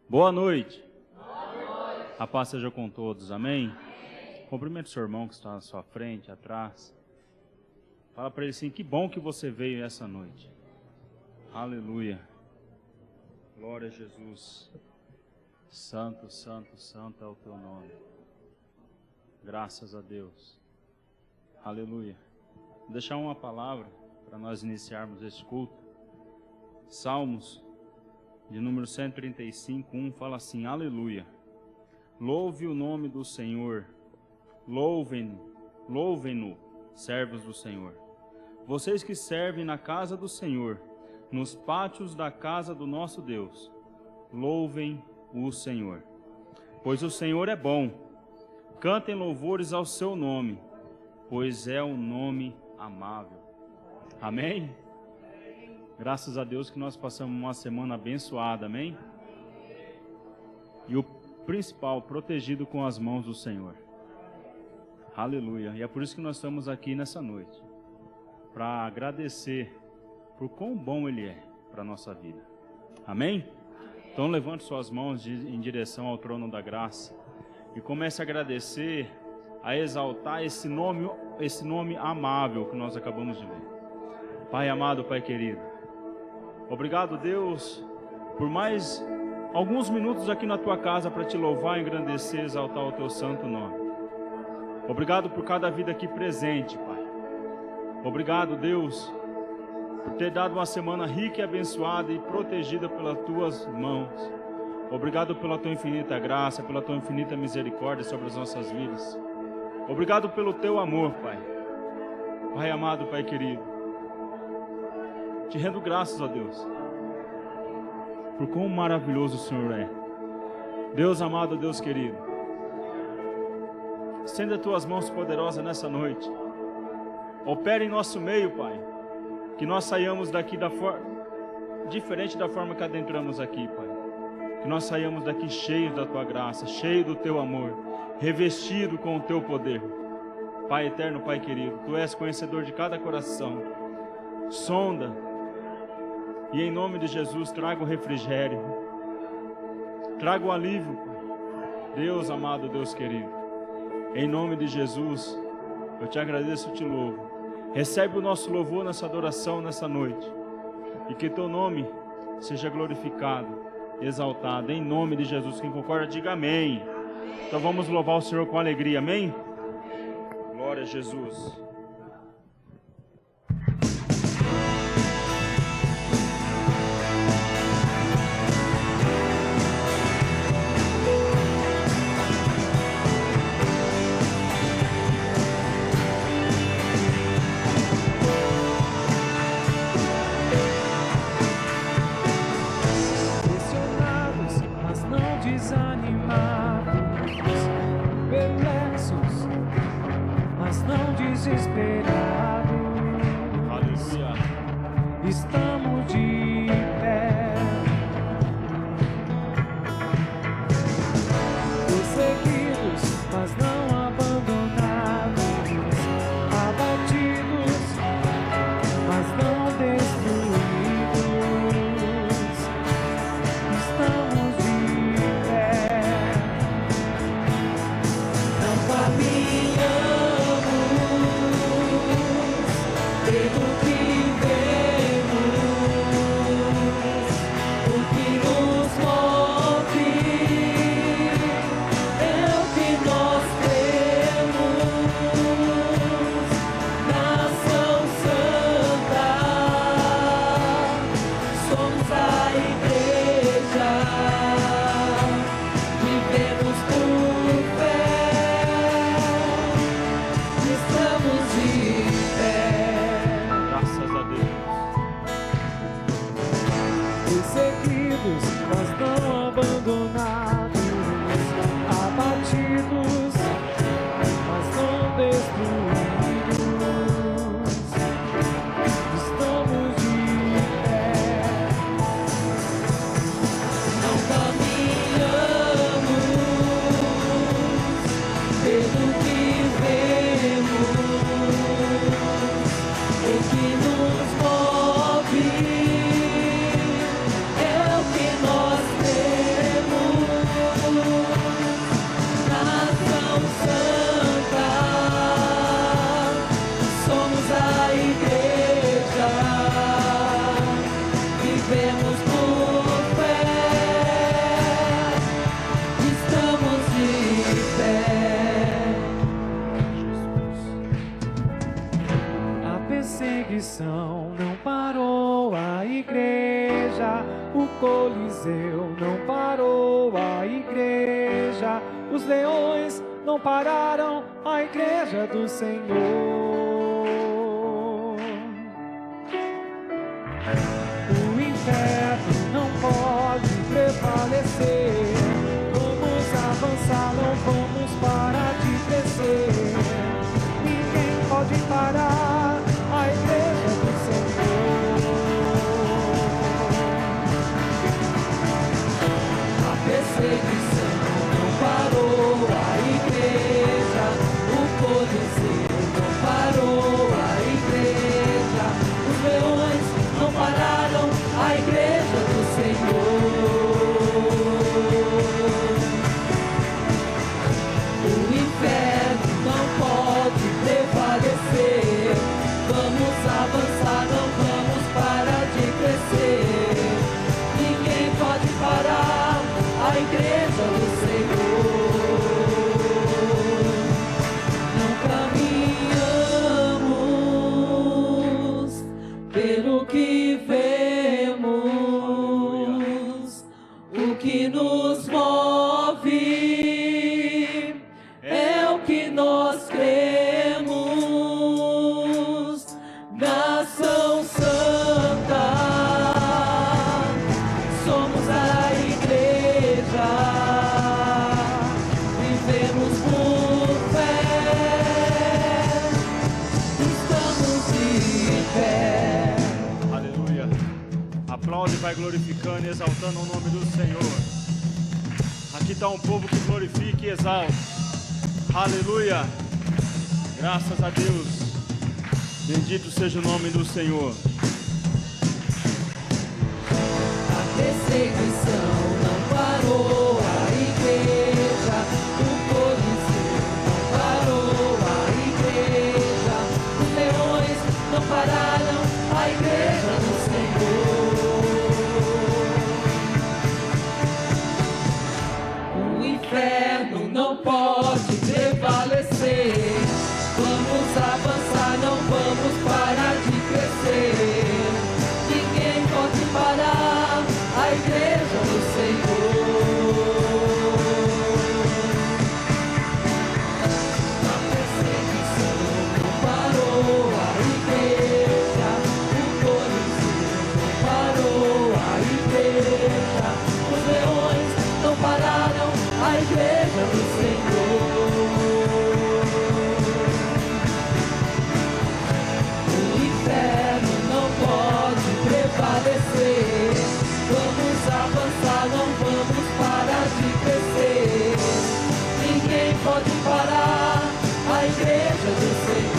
Boa noite. A paz seja com todos, amém? Cumprimente o seu irmão que está na sua frente, atrás. Fala para ele assim, que bom que você veio essa noite. Aleluia. Glória a Jesus. Santo, santo, santo é o teu nome. Graças a Deus. Aleluia. Vou deixar uma palavra para nós iniciarmos esse culto. Salmos de número 135, 1 fala assim, aleluia. Louve o nome do Senhor, louvem-no, servos do Senhor. Vocês que servem na casa do Senhor, nos pátios da casa do nosso Deus, louvem o Senhor. Pois o Senhor é bom, cantem louvores ao seu nome, pois é um nome amável. Amém? Graças a Deus que nós passamos uma semana abençoada, amém? E o principal, protegido com as mãos do Senhor. Aleluia. E é por isso que nós estamos aqui nessa noite, para agradecer por quão bom Ele é para a nossa vida. Amém? Então levante suas mãos em direção ao trono da graça e comece a agradecer, a exaltar esse nome amável que nós acabamos de ver. Pai amado, Pai querido, obrigado, Deus, por mais alguns minutos aqui na Tua casa para Te louvar, engrandecer, exaltar o Teu santo nome. Obrigado por cada vida aqui presente, Pai. Obrigado, Deus, por ter dado uma semana rica e abençoada e protegida pelas Tuas mãos. Obrigado pela Tua infinita graça, pela Tua infinita misericórdia sobre as nossas vidas. Obrigado pelo Teu amor, Pai. Pai amado, Pai querido, te rendo graças a Deus, por quão maravilhoso o Senhor é. Deus amado, Deus querido, estenda as Tuas mãos poderosas nessa noite. Opera em nosso meio, Pai, que nós saiamos daqui diferente da forma que adentramos aqui, Pai. Que nós saiamos daqui cheios da Tua graça, cheios do Teu amor, revestido com o Teu poder. Pai eterno, Pai querido, Tu és conhecedor de cada coração. Sonda. E em nome de Jesus, traga o refrigério, traga o alívio, Pai. Deus amado, Deus querido, em nome de Jesus, eu Te agradeço e Te louvo. Recebe o nosso louvor nessa adoração, nessa noite, e que Teu nome seja glorificado, exaltado, em nome de Jesus. Quem concorda, diga amém. Então vamos louvar o Senhor com alegria, amém? Glória a Jesus. Coliseu não parou a igreja, os leões não pararam a igreja do Senhor. O inferno não pode prevalecer, vamos avançar, não vamos parar de crescer. Ninguém pode parar a igreja do Senhor. A perseguição não parou a igreja, o Coliseu não parou a igreja, os leões não pararam a igreja do Senhor. O inferno não pode prevalecer, vamos avançar, não vamos parar de crescer. Ninguém pode parar a igreja do Senhor. Não caminhamos pelo que vemos, o que nos move é o que nós cremos. Nação santa, somos a igreja, vivemos por fé, estamos de pé. Aleluia. Aplaude e vai glorificando e exaltando o nome do Senhor. Aqui está um povo que glorifica e exalta. Aleluia. Graças a Deus. Bendito seja o nome do Senhor. A perseguição não parou a igreja, o Coliseu não parou a igreja, os leões não pararam a igreja do Senhor. O inferno não pode prevalecer, vamos avançar, não vamos parar de crescer. Ninguém pode parar a igreja do Senhor. A perseguição não parou a igreja, o Coliseu não parou a igreja, os leões não pararam a igreja do Senhor. O inferno não pode prevalecer, vamos avançar, não vamos parar de crescer. Ninguém pode parar a igreja do Senhor.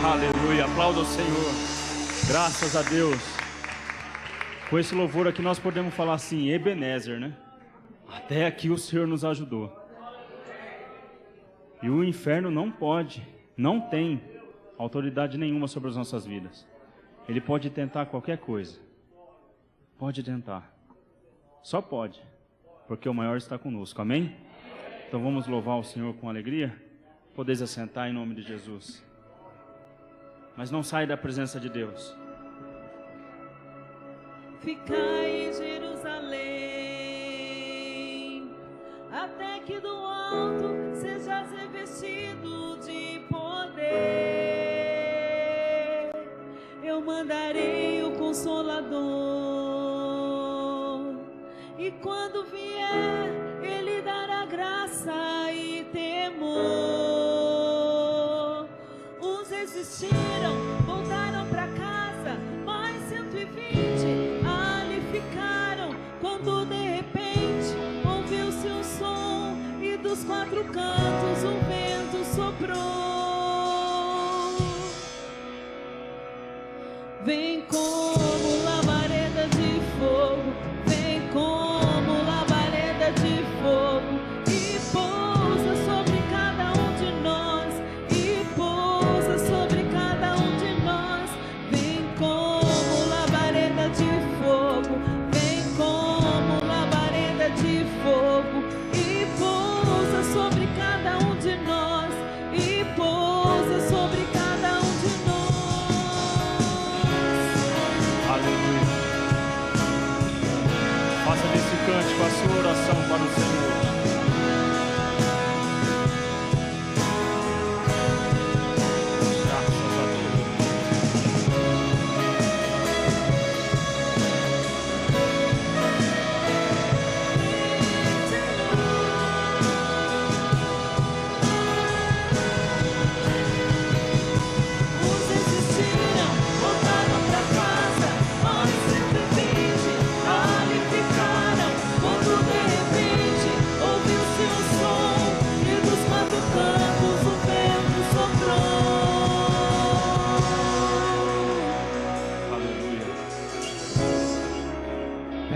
Aleluia, aplauda o Senhor. Graças a Deus. Com esse louvor aqui nós podemos falar assim, Ebenezer, né? Até aqui o Senhor nos ajudou. E o inferno não pode, não tem autoridade nenhuma sobre as nossas vidas. Ele pode tentar qualquer coisa. Pode tentar. Só pode. Porque o maior está conosco, amém? Então vamos louvar o Senhor com alegria? Podeis assentar em nome de Jesus. Mas não sai da presença de Deus. Ficai em Jerusalém, até que do alto sejas revestido de poder. Eu mandarei o Consolador, e quando vier, Ele dará graça e temor. Uns resistiram, voltaram para casa, mais 120 ali ficaram, quando de repente ouviu-se um som, e dos quatro cantos o vento soprou.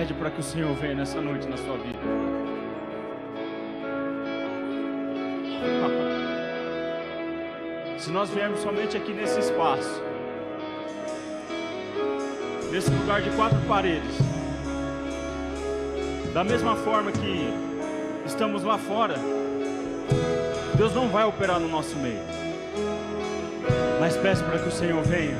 Pede para que o Senhor venha nessa noite na sua vida. Se nós viermos somente aqui nesse espaço, nesse lugar de 4 paredes, da mesma forma que estamos lá fora, Deus não vai operar no nosso meio. Mas peço para que o Senhor venha.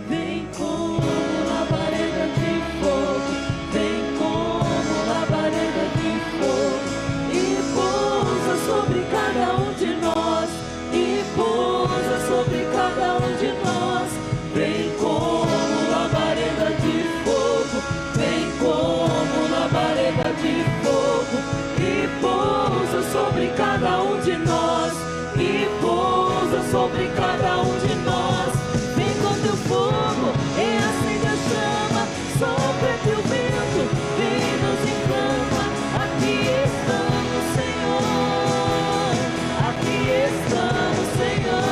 Vem como labareda de fogo, vem como labareda de fogo, e pousa sobre cada um de nós, e pousa sobre cada um de nós. Vem como labareda de fogo, vem como labareda de fogo, e pousa sobre cada um de nós, e pousa sobre cada um de nós. Vem com teu fogo e acende a chama, sopra teu vento, vem nos inflama. Aqui estamos, Senhor, aqui estamos, Senhor.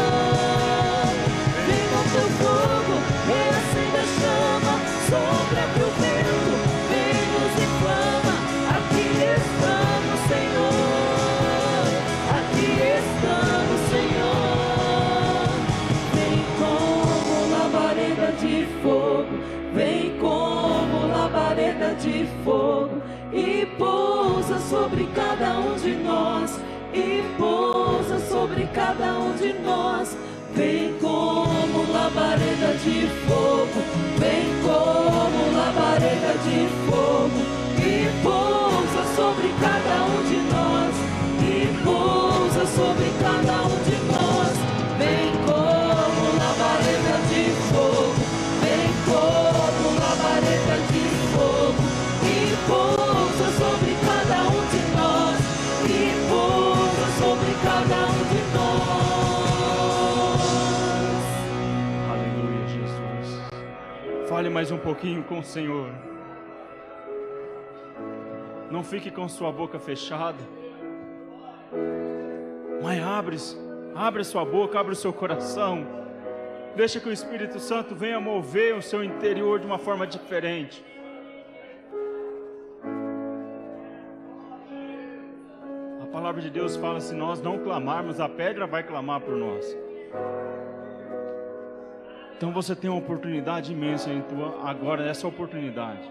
Vem com teu fogo e acende a chama, sopra teu vento, vem nos inflama. Aqui estamos, Senhor, aqui estamos, Senhor. Vem como labareda de fogo, vem como labareda de fogo, e pousa sobre cada um de nós, e pousa sobre cada um de nós. Vem como labareda de fogo, vem como labareda de fogo, e pousa sobre cada um de nós, e pousa sobre cada um de nós. Vem como labareda de fogo, vem como labareda de fogo, e pousa sobre cada um de nós, e pousa sobre cada um de nós. Aleluia, Jesus. Fale mais um pouquinho com o Senhor. Não fique com sua boca fechada, mas abre sua boca, abre o seu coração. Deixa que o Espírito Santo venha mover o seu interior de uma forma diferente. A palavra de Deus fala: se nós não clamarmos, a pedra vai clamar por nós. Então você tem uma oportunidade imensa agora, essa oportunidade.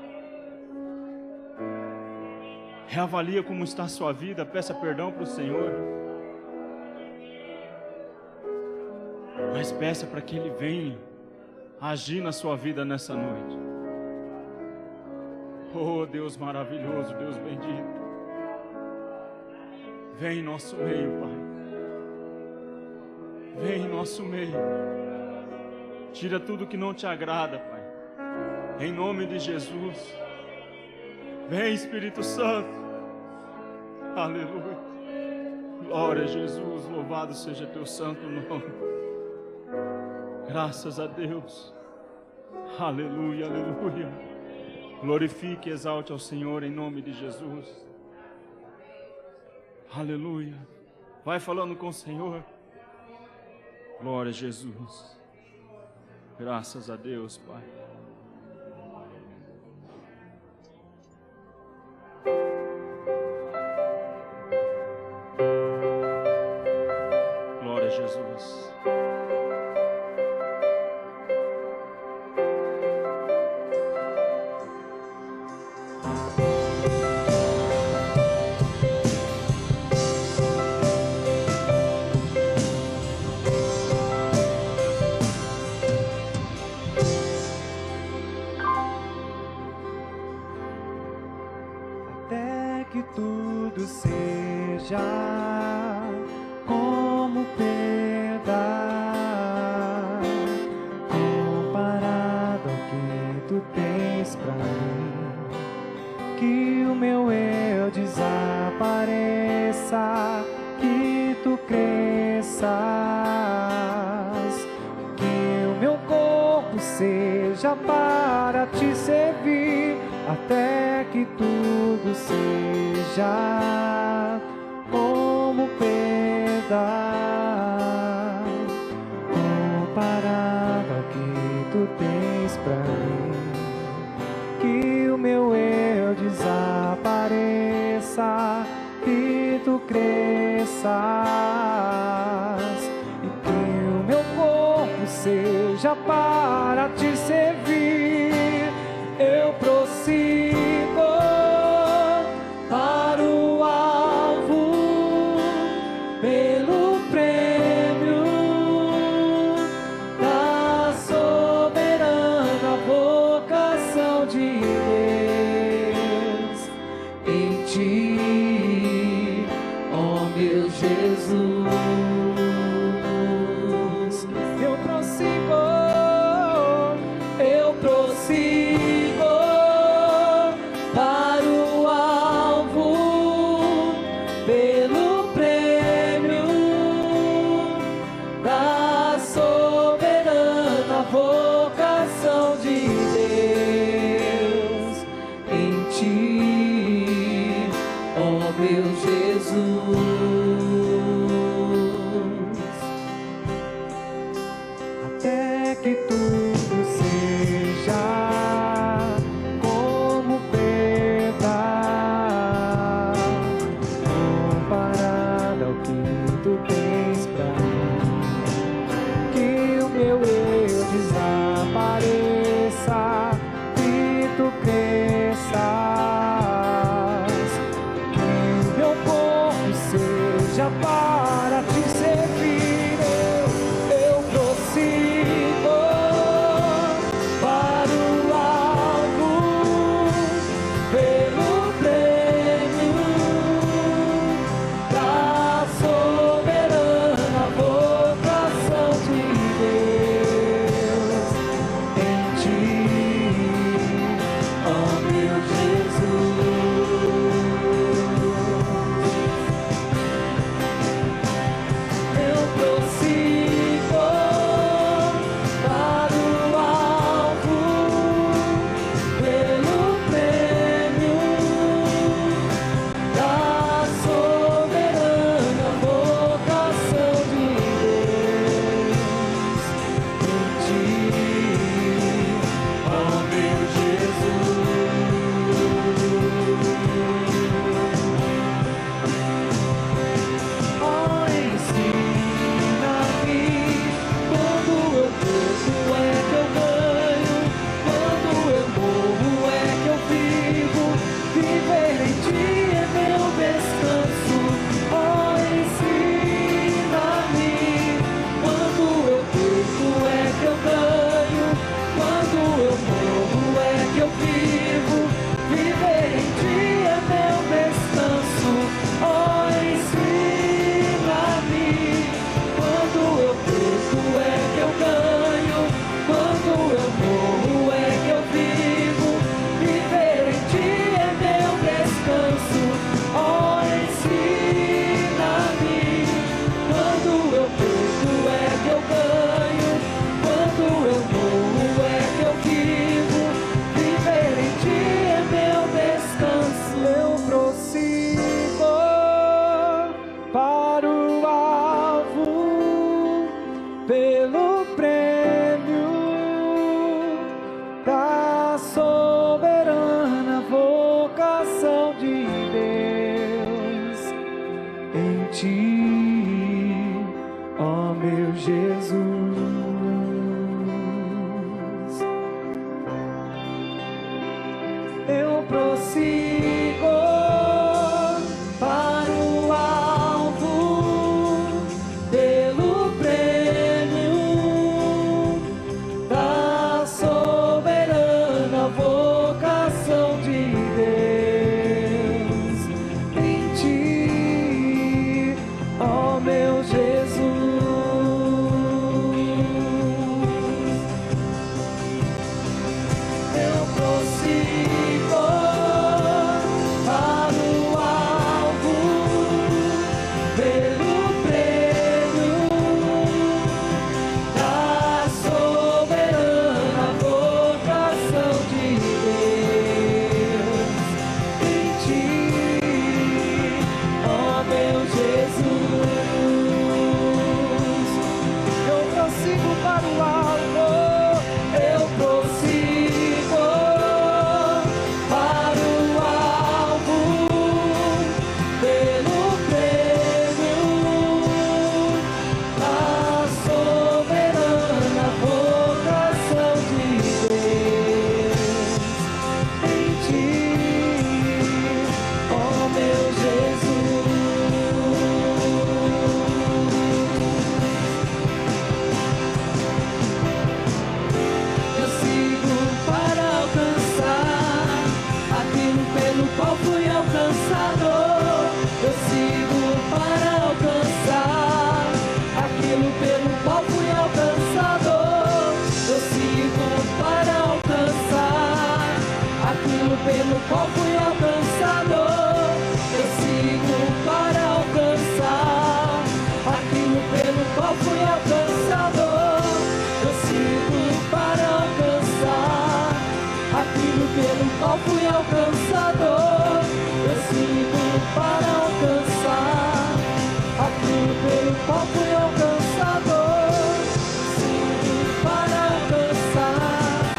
Reavalia como está a sua vida, peça perdão para o Senhor. Mas peça para que Ele venha agir na sua vida nessa noite. Oh Deus maravilhoso, Deus bendito, vem em nosso meio, Pai. Vem em nosso meio. Tira tudo que não te agrada, Pai. Em nome de Jesus. Vem, Espírito Santo. Aleluia. Glória a Jesus. Louvado seja teu santo nome. Graças a Deus. Aleluia, aleluia. Glorifique e exalte ao Senhor em nome de Jesus. Aleluia. Vai falando com o Senhor. Glória a Jesus. Graças a Deus, Pai. Glória a Jesus. Até que tudo seja como pedra, comparado ao que tu tens pra mim. Que o meu eu desapareça, que tu cresças, que o meu corpo seja para te servir, até que tudo seja como pedra, comparado ao que tu tens pra mim. Que o meu eu tu cresças e que o meu corpo seja para te servir. Eu prossigo para o alvo pelo prêmio da soberana vocação de Deus em ti, ó meu Jesus. Eu prossigo para o alvo pelo prêmio da soberana vocação de Deus em ti, ó meu Jesus. Até que tudo seja como pedra comparado ao que tu tens pra mim, que o meu eu desapareça e tu cresças, que o meu corpo seja para te servir. Eu prossigo para o alvo pelo prêmio da soberana vocação de Deus em ti, ó meu Jesus. Eu prossigo para o alvo pelo prêmio da soberana vocação de Deus em ti, ó meu Jesus. Ó, ensina-me quando eu perco é que eu ganho, quando eu morro é que eu vivo, viver em ti é meu descanso. Ó, ensina-me quando eu perco é que eu ganho, quando eu morro é que eu vivo, viver em ti é meu descanso. Ó, ensina-me quando eu perco é que eu ganho, quando eu morro é que eu vivo, viver em ti é meu descanso. Ó, ensina-me quando eu perco é que eu ganho, quando eu morro é que eu vivo, viver em ti é meu descanso. Eu prossigo para o alvo pelo prêmio da soberana vocação de Deus em ti, ó meu Jesus. Eu prossigo para o alvo pelo prêmio da soberana vocação de Deus em ti, ó meu Jesus. Eu prossigo para o alvo pelo prêmio da soberana vocação de Deus em ti, ó meu Jesus. Eu prossigo para o alvo, eu prossigo para o alvo pelo prêmio pelo qual fui alcançado. Eu sigo para alcançar aquilo pelo qual fui alcançado. Eu sigo para alcançar aquilo pelo qual fui alcançado. Eu sigo para alcançar aquilo pelo qual fui alcançado. Sigo para alcançar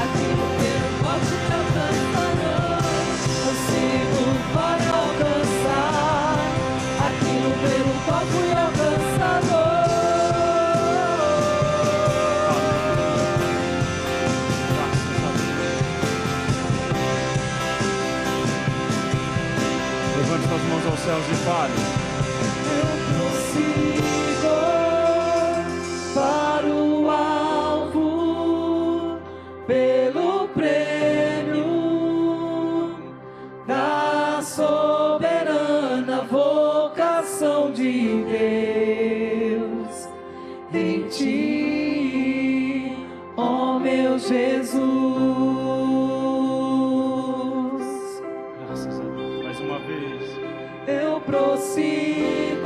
aquilo pelo qual fui alcançado. Eu sigo para alcançar aquilo pelo qual fui alcançado. Levante suas mãos aos céus e fale. Eu prossigo para o alvo, pelo prêmio da soberana vocação de Deus em ti, ó meu Jesus. Graças a Deus. Mais uma vez. Eu prossigo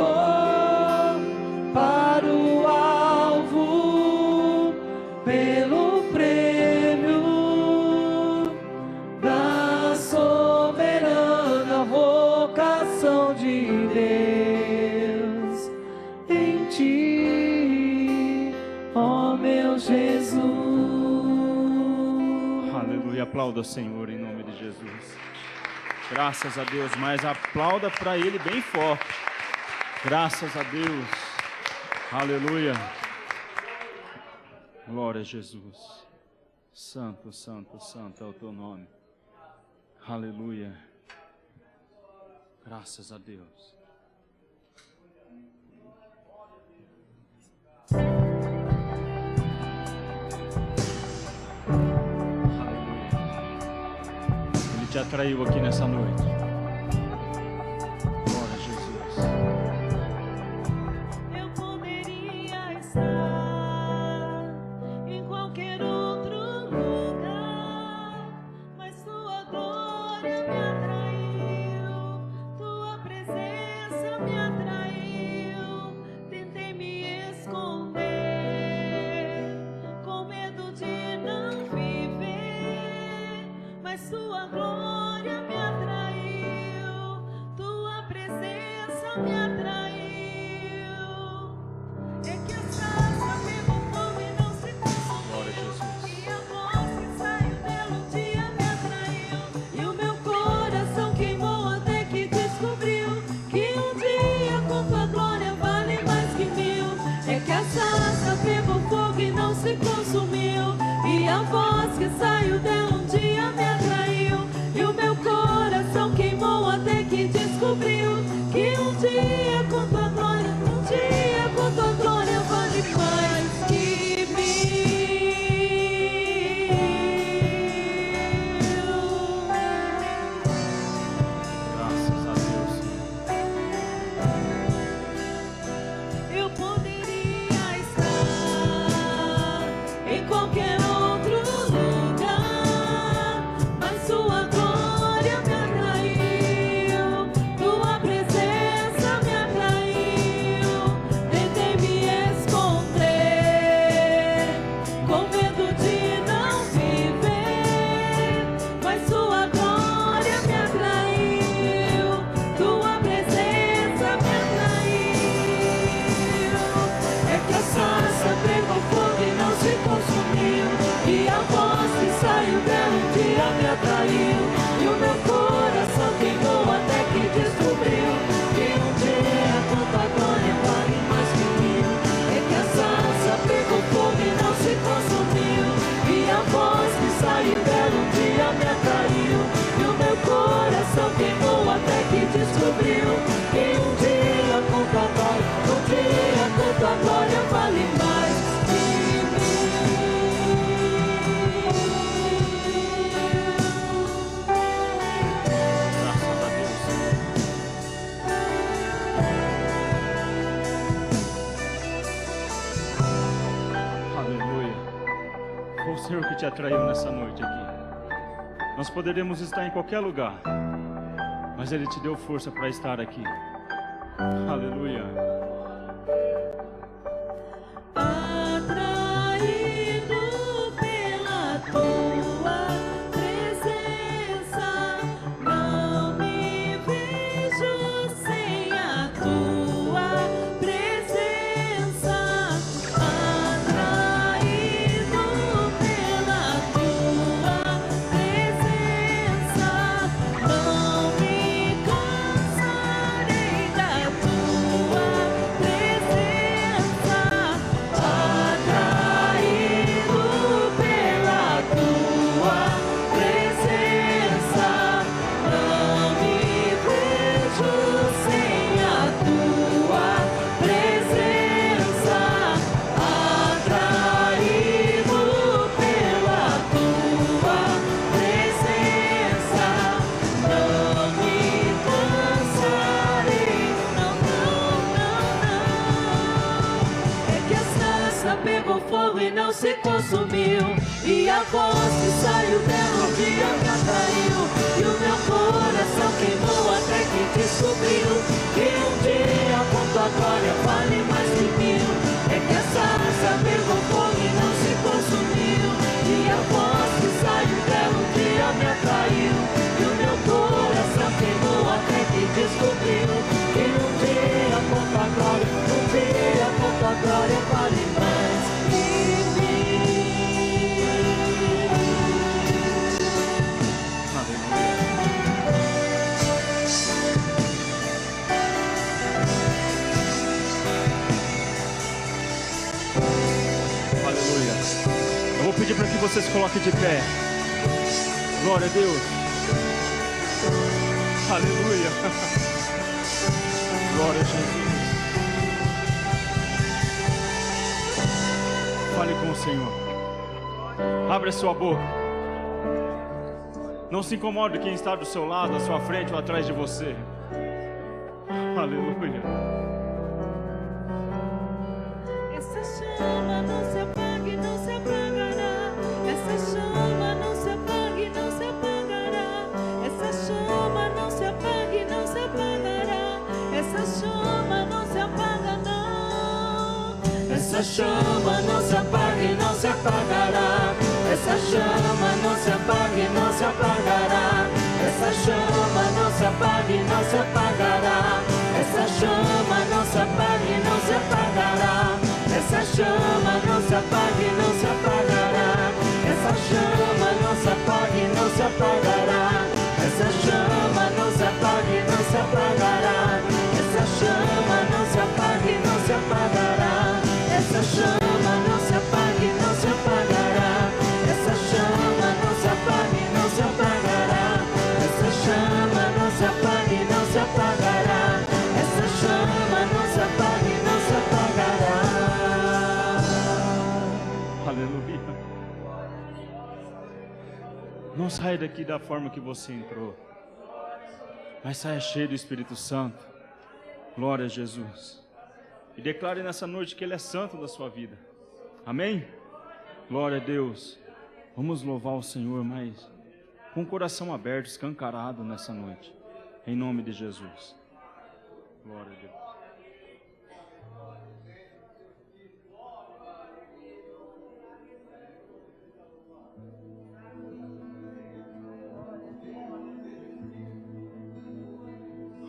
para o alvo, pelo prêmio da soberana vocação de Deus em ti, ó meu Jesus. Aleluia. Aplauda o Senhor em nome de Jesus. Graças a Deus. Mas aplauda para Ele bem forte. Graças a Deus. Aleluia. Glória a Jesus. Santo, santo, santo é o teu nome. Aleluia. Graças a Deus. Ele te atraiu aqui nessa noite. Glória a Jesus. Eu poderia estar em qualquer outro lugar, mas tua glória me atraiu, tua presença me atraiu. Tentei me esconder, com medo de não viver, mas tua glória me atraiu, tua presença me atraiu. É que a sarça pegou fogo e não se Glória a consumiu, Jesus. e a voz que saiu dela um dia me atraiu, e o meu coração queimou até que descobriu que um dia com tua glória vale mais que mil. É que a sarça pegou fogo e não se consumiu, e a voz que saiu dela um dia me atraiu, e o meu coração queimou até que descobriu que um dia com tua glória, um dia com tua glória vale mais que mil. Graças a Deus, Senhor. Eu poderia estar em qualquer outro lugar, mas tua glória me atraiu, tua presença me atraiu. Tentei me esconder, com medo de não viver, mas tua glória me atraiu, tua presença me atraiu. É que a sarça pegou fogo e não se consumiu, e a voz que saiu dela um dia me atraiu, e o meu coração queimou até que descobriu que um dia com tua glória vale mais que mil. É que a sarça pegou fogo e não se consumiu, e a voz que saiu dela um dia me atraiu, e o meu coração queimou até que descobriu que um dia com tua glória, um dia com tua glória vale mais que Graças a Deus, Senhor. Aleluia. Foi o Senhor que te atraiu nessa noite aqui. Nós poderíamos estar em qualquer lugar, mas Ele te deu força para estar aqui. Aleluia. Atraído pela tua presença, não me vejo sem a tua presença. Atraído pela tua presença, não me cansarei da tua presença. Atraído pela tua presença, não me vejo sem a tua presença. Atraído pela tua presença, não me cansarei. Não. É que a sarça pegou fogo e não se consumiu, e a voz que saiu dela um dia me atraiu, e o meu coração queimou até que descobriu que um dia com tua glória vale mais que mil. É que a sarça pegou fogo e não se consumiu, e a voz que saiu dela um dia me atraiu, e o meu coração queimou até que descobriu que um dia com tua glória, um dia com tua glória vale mais que mil. Aleluia. Eu vou pedir para que você se coloque de pé. Glória a Deus. Aleluia. Glória a Jesus. Fale com o Senhor. Abra sua boca. Não se incomode quem está do seu lado, à sua frente ou atrás de você. Aleluia. Essa chama não se apaga e não se apagará. Essa chama não se apaga e não se apagará. Essa chama não se apaga e não se apagará. Essa chama não se apaga, não. Essa chama não se apaga e não se apagará. Essa chama não se apaga e não se apagará. Essa chama não se apaga e não se apagará. Essa chama não se apaga e não se apagará. Essa chama não se apaga e não se apagará. Essa chama não se apaga e não se apagará. Essa chama não se apaga e não se apagará. Essa chama não se apaga e não se apagará. Essa chama não se apaga e não se apagará. Essa chama não se apaga e não se apagará. Essa chama não se apaga e não se apagará. Essa chama não se apaga e não se apagará. Aleluia. Não saia daqui da forma que você entrou, mas saia cheio do Espírito Santo. Glória a Jesus. E declare nessa noite que Ele é santo da sua vida. Amém? Glória a Deus. Vamos louvar o Senhor, mas com o coração aberto, escancarado nessa noite. Em nome de Jesus. Glória a Deus.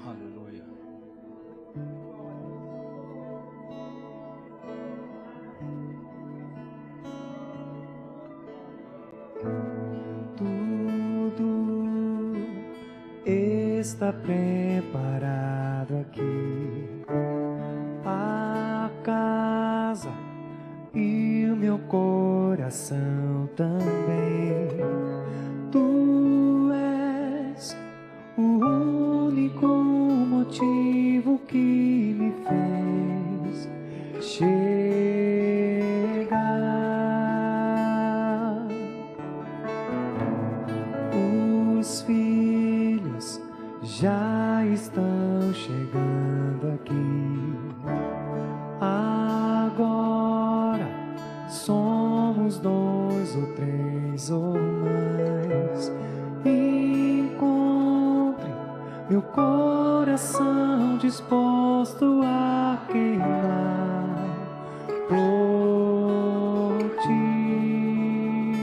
Aleluia. Tudo está preparado aqui, a casa e o meu coração também. Tu és o único motivo que me fez chegar. Os filhos já estão chegando aqui. Agora somos 2 ou 3 ou mais, meu coração disposto a queimar por ti.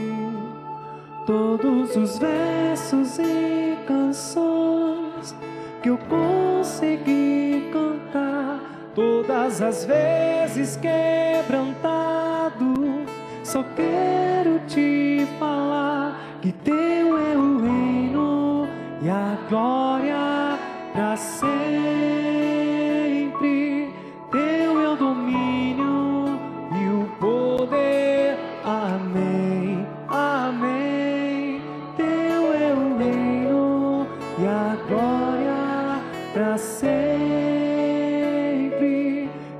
Todos os versos e canções que eu consegui cantar, todas as vezes quebrantado, só quero te falar que teu é o reino e a glória para sempre. Teu é o domínio e o poder. Amém, amém. Teu é o reino e a glória para sempre.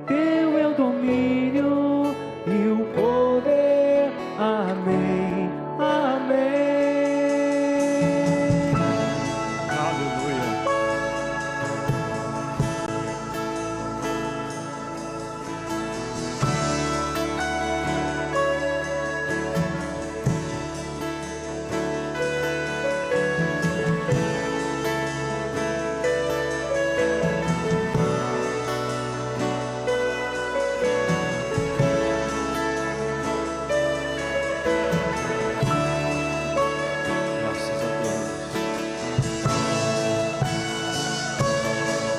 Teu é o domínio e o poder. Amém, amém. Aleluia. Graças a Deus.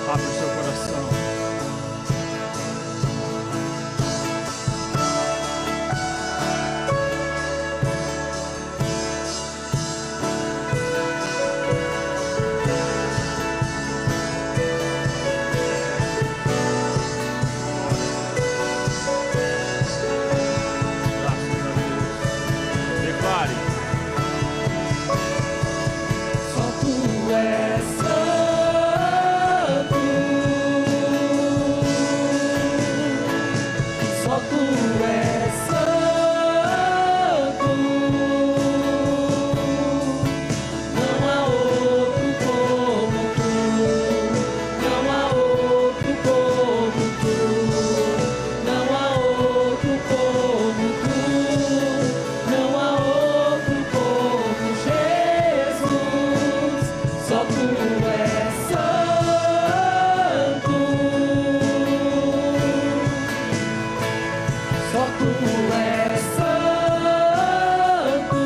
Abra o seu coração. Graças a Deus. Declare. Só tu és santo, só tu és santo, não há outro como tu, não há outro como tu, não há outro como tu, não há outro como Jesus. Só tu és santo, só tu és santo,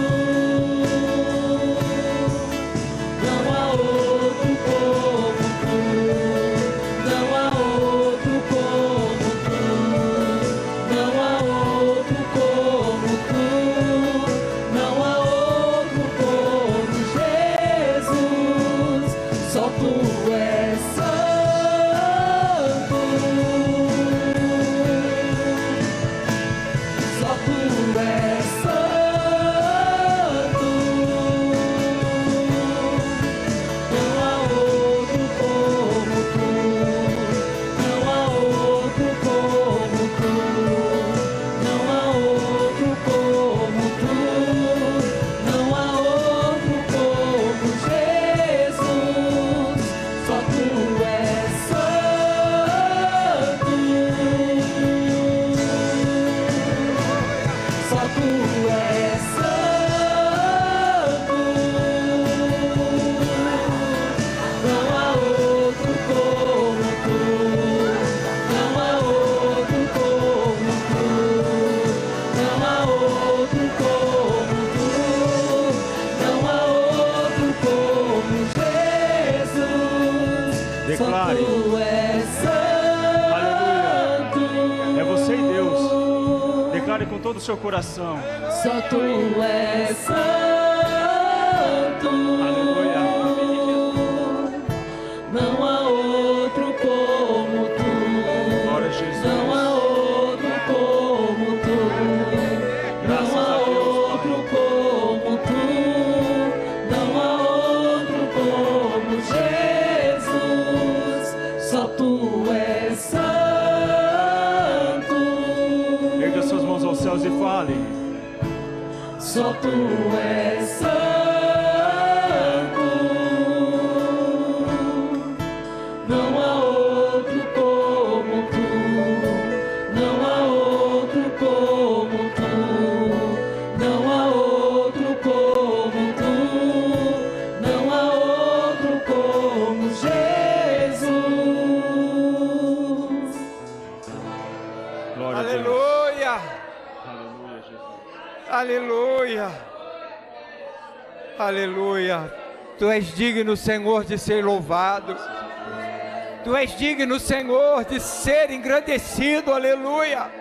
não há outro como tu, não há outro como tu, não há outro como tu, não há outro como Jesus. Só tu és santo, só tu és santo, não há outro como tu, não há outro como tu, não há outro como tu, não há outro como Jesus. Só tu és santo, só tu és santo, não há outro como tu, não há outro como tu, não há outro como tu, não há outro como Jesus. Declare. Só tu és santo. É você e Deus. Declare com todo o seu coração. Só tu és santo. Aleluia. Não há outro como tu. Glória a Jesus. Não há outro como tu. Graças Não há a Deus, outro como tu. Não há outro como Jesus. Só tu és santo. Erga suas mãos aos céus e fale. Só tu és santo, não há outro como tu, não há outro como tu, não há outro como tu, não há outro como Jesus. Aleluia. Aleluia. Tu és digno, Senhor, de ser louvado. Tu és digno, Senhor, de ser engrandecido. Aleluia.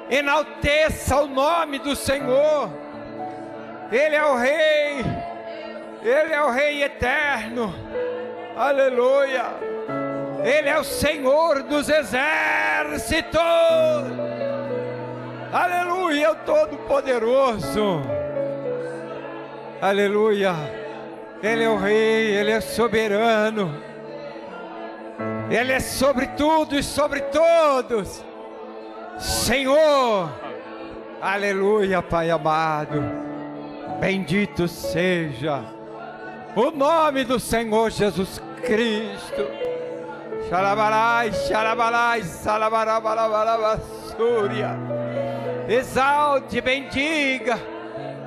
Enalteça o nome do Senhor. Ele é o Rei. Ele é o Rei eterno. Aleluia. Ele é o Senhor dos exércitos. Aleluia, o Todo-Poderoso. Aleluia. Ele é o Rei, Ele é soberano. Ele é sobre tudo e sobre todos. Senhor. Aleluia, Pai amado. Bendito seja o nome do Senhor Jesus Cristo. Xalabarai, xalabarai, xalabarabarabarabasúria. Exalte, bendiga,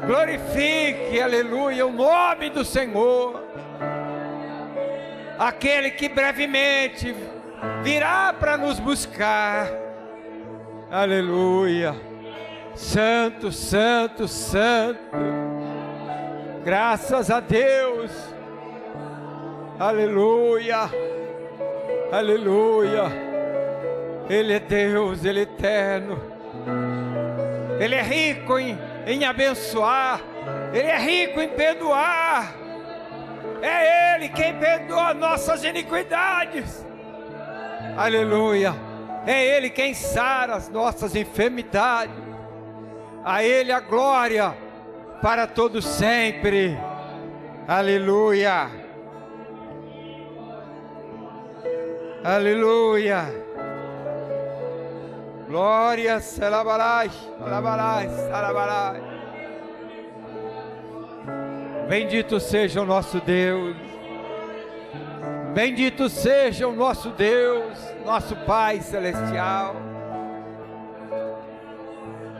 glorifique, aleluia, o nome do Senhor. Aquele que brevemente virá para nos buscar. Aleluia. Santo, santo, santo. Graças a Deus. Aleluia. Aleluia. Ele é Deus, Ele é eterno. Ele é rico em abençoar. Ele é rico em perdoar. É Ele quem perdoa nossas iniquidades. Aleluia. É Ele quem sara as nossas enfermidades. A Ele a glória para todos sempre. Aleluia. Aleluia. Glória, salabarai, salabarai, salabarai. Bendito seja o nosso Deus. Bendito seja o nosso Deus, nosso Pai Celestial.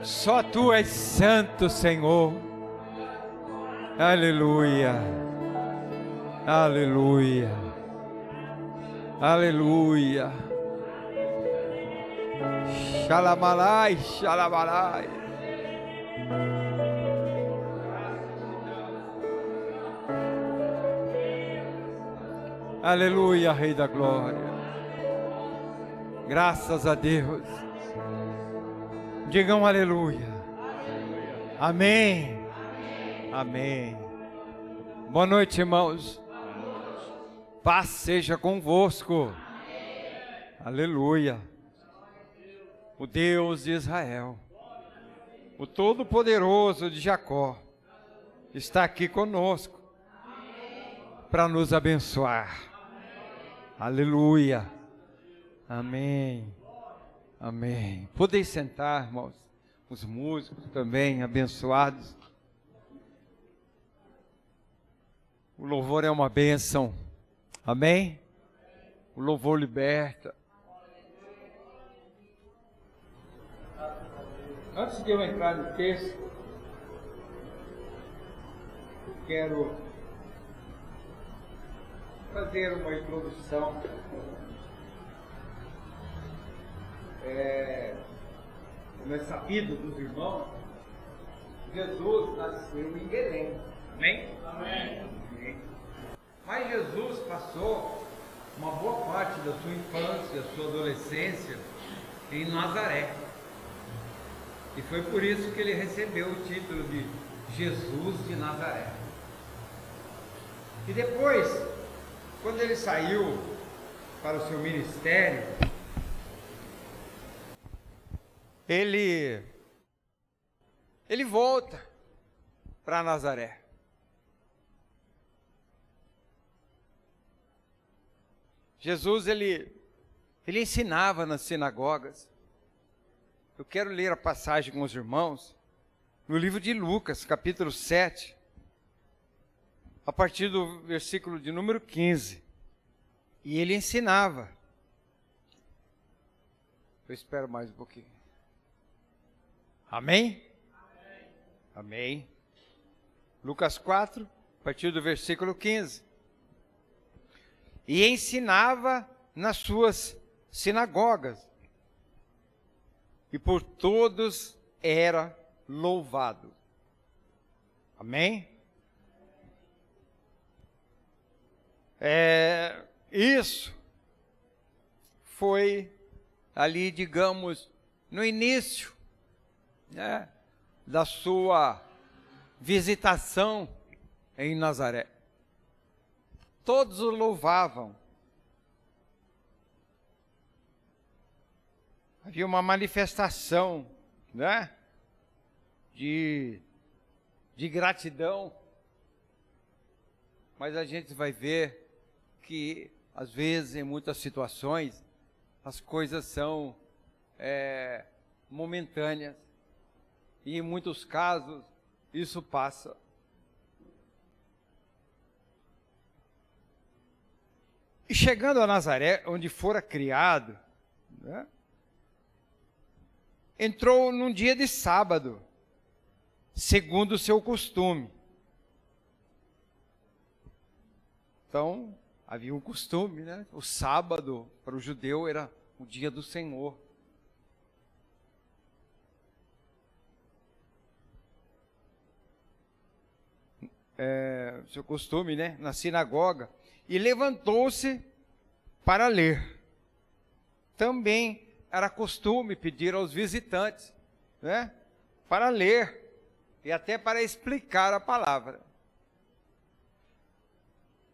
Só Tu és santo, Senhor. Aleluia. Aleluia. Aleluia. Xalamalai, xalamalai. Aleluia, Rei da Glória. Graças a Deus. Digam aleluia. Amém. Amém. Boa noite, irmãos. Paz seja convosco. Aleluia. O Deus de Israel, o Todo-Poderoso de Jacó, está aqui conosco para nos abençoar. Aleluia. Amém. Amém. Podem sentar, irmãos. Os músicos também abençoados. O louvor é uma bênção. Amém? O louvor liberta. Antes de eu entrar no texto, quero fazer uma introdução. Como é sabido dos irmãos, Jesus nasceu em Belém. Amém? Amém. Amém. Mas Jesus passou uma boa parte da sua infância, sua adolescência em Nazaré. E foi por isso que ele recebeu o título de Jesus de Nazaré. E depois, quando ele saiu para o seu ministério, ele volta para Nazaré. Jesus, ele ensinava nas sinagogas. Eu quero ler a passagem com os irmãos, no livro de Lucas, capítulo 7, a partir do versículo de número 15. E ele ensinava. Eu espero mais um pouquinho. Amém? Amém. Amém. Lucas 4, a partir do versículo 15. E ensinava nas suas sinagogas. E por todos era louvado. Amém? Isso foi ali, digamos, no início, né, da sua visitação em Nazaré. Todos o louvavam. Havia uma manifestação, né, de gratidão, mas a gente vai ver que, às vezes, em muitas situações, as coisas são momentâneas, e em muitos casos, isso passa. E chegando a Nazaré, onde fora criado, né, entrou num dia de sábado, segundo o seu costume. Então, havia um costume, né? O sábado, para o judeu, era o dia do Senhor. Seu costume, né? Na sinagoga. E levantou-se para ler. Também era costume pedir aos visitantes, né, para ler e até para explicar a palavra.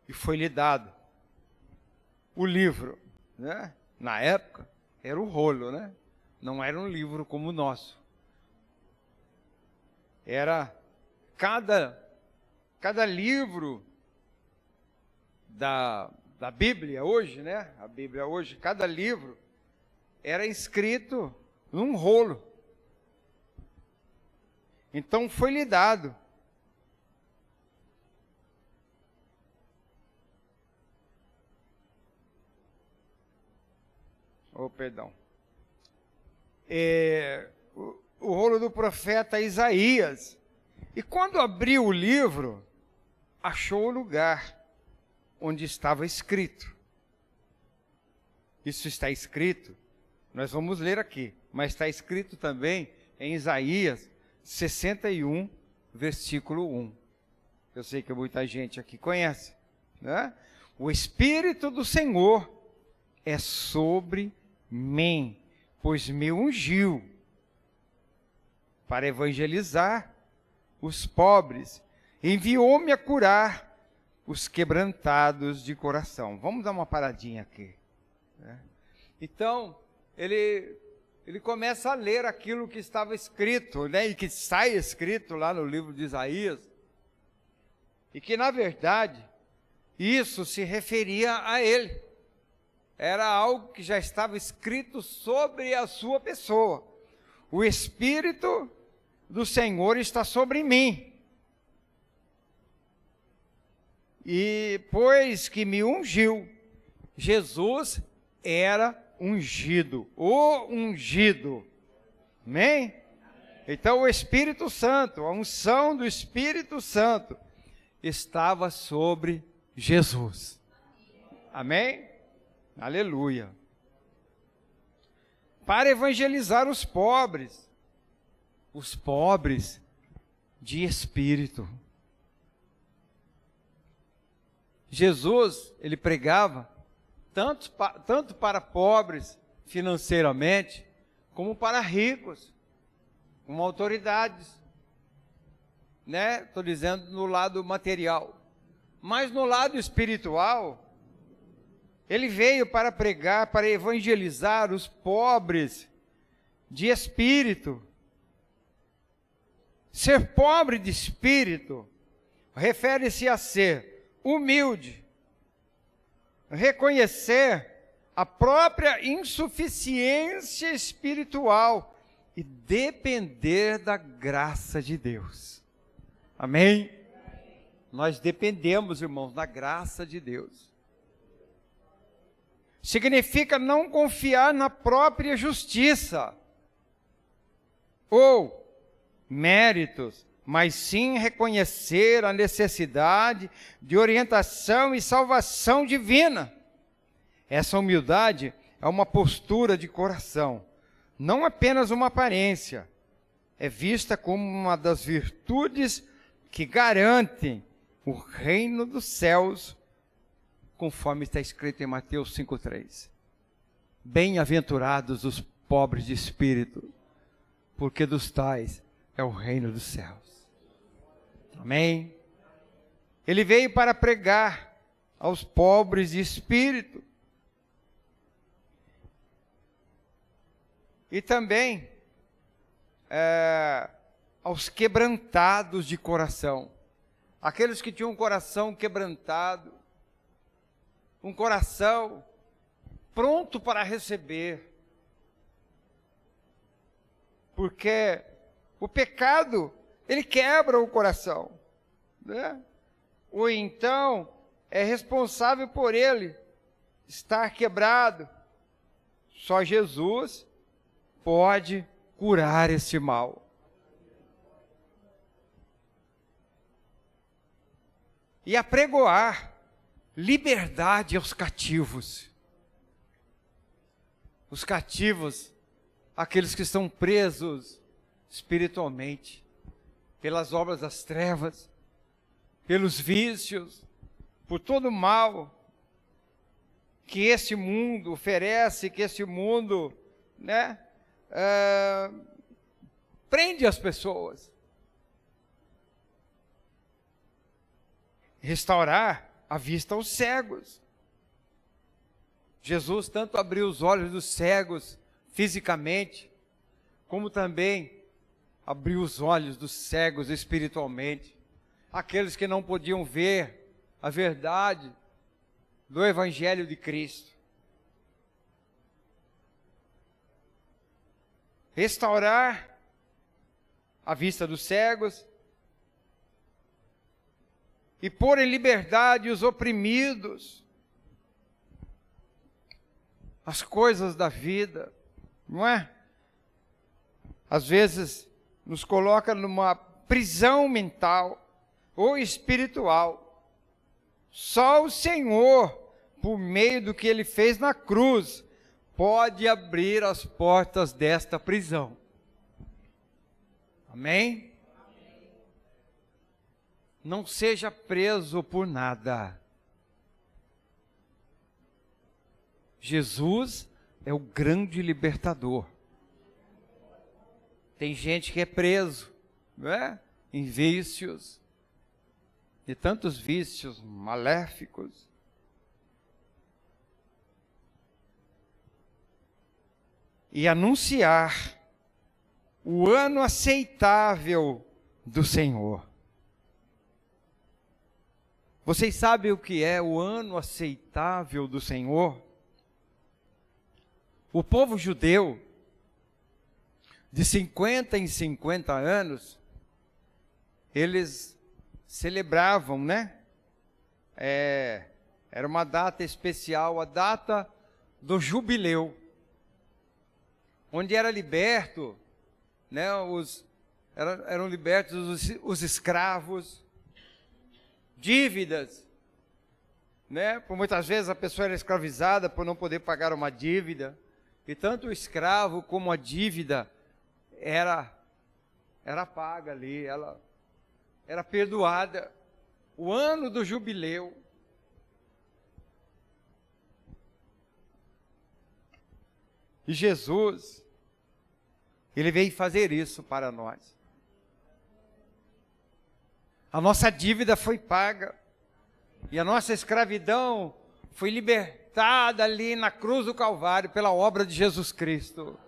E foi-lhe dado o livro, né? Na época era o rolo, né? Não era um livro como o nosso. Era cada livro da Bíblia hoje, né? A Bíblia hoje, cada livro era escrito num rolo. Então foi-lhe dado. Perdão. O rolo do profeta Isaías. E quando abriu o livro, achou o lugar onde estava escrito. Isso está escrito, nós vamos ler aqui, mas está escrito também em Isaías 61, versículo 1. Eu sei que muita gente aqui conhece, né? O Espírito do Senhor é sobre mim, pois me ungiu para evangelizar os pobres, enviou-me a curar os quebrantados de coração. Vamos dar uma paradinha aqui, né? Então, ele começa a ler aquilo que estava escrito, né, e que sai escrito lá no livro de Isaías, e que, na verdade, isso se referia a ele. Era algo que já estava escrito sobre a sua pessoa. O Espírito do Senhor está sobre mim. E pois que me ungiu, Jesus era ungido, o ungido. Amém? Então o Espírito Santo, a unção do Espírito Santo estava sobre Jesus. Amém? Aleluia. Para evangelizar os pobres de espírito. Jesus, ele pregava tanto para pobres financeiramente, como para ricos, como autoridades, né? Estou dizendo no lado material. Mas no lado espiritual, ele veio para pregar, para evangelizar os pobres de espírito. Ser pobre de espírito refere-se a ser humilde, reconhecer a própria insuficiência espiritual e depender da graça de Deus. Amém? Nós dependemos, irmãos, da graça de Deus. Significa não confiar na própria justiça ou méritos, mas sim reconhecer a necessidade de orientação e salvação divina. Essa humildade é uma postura de coração, não apenas uma aparência. é vista como uma das virtudes que garantem o reino dos céus, conforme está escrito em Mateus 5,3. Bem-aventurados os pobres de espírito, porque dos tais é o reino dos céus. Amém? Ele veio para pregar aos pobres de espírito. E também aos quebrantados de coração. Aqueles que tinham um coração quebrantado, um coração pronto para receber. Porque o pecado, ele quebra o coração, né? Ou então é responsável por ele estar quebrado. Só Jesus pode curar esse mal. E apregoar liberdade aos cativos. Os cativos, aqueles que estão presos espiritualmente, pelas obras das trevas, pelos vícios, por todo o mal que esse mundo oferece, que esse mundo, né, prende as pessoas. Restaurar a vista aos cegos. Jesus tanto abriu os olhos dos cegos fisicamente, como também abriu os olhos dos cegos espiritualmente. Aqueles que não podiam ver a verdade do Evangelho de Cristo. Restaurar a vista dos cegos e pôr em liberdade os oprimidos. As coisas da vida, não é? Às vezes nos coloca numa prisão mental ou espiritual. Só o Senhor, por meio do que Ele fez na cruz, pode abrir as portas desta prisão. Amém? Não seja preso por nada. Jesus é o grande libertador. Tem gente que é preso, não é? Em vícios, e tantos vícios maléficos. E anunciar o ano aceitável do Senhor. Vocês sabem o que é o ano aceitável do Senhor? O povo judeu, de 50 em 50 anos, eles celebravam, né? Era uma data especial, a data do jubileu, onde era liberto, né? Eram libertos os escravos, dívidas, né? Por muitas vezes a pessoa era escravizada por não poder pagar uma dívida, e tanto o escravo como a dívida era paga ali, ela era perdoada. O ano do jubileu. E Jesus, Ele veio fazer isso para nós. A nossa dívida foi paga, e a nossa escravidão foi libertada ali na cruz do Calvário pela obra de Jesus Cristo.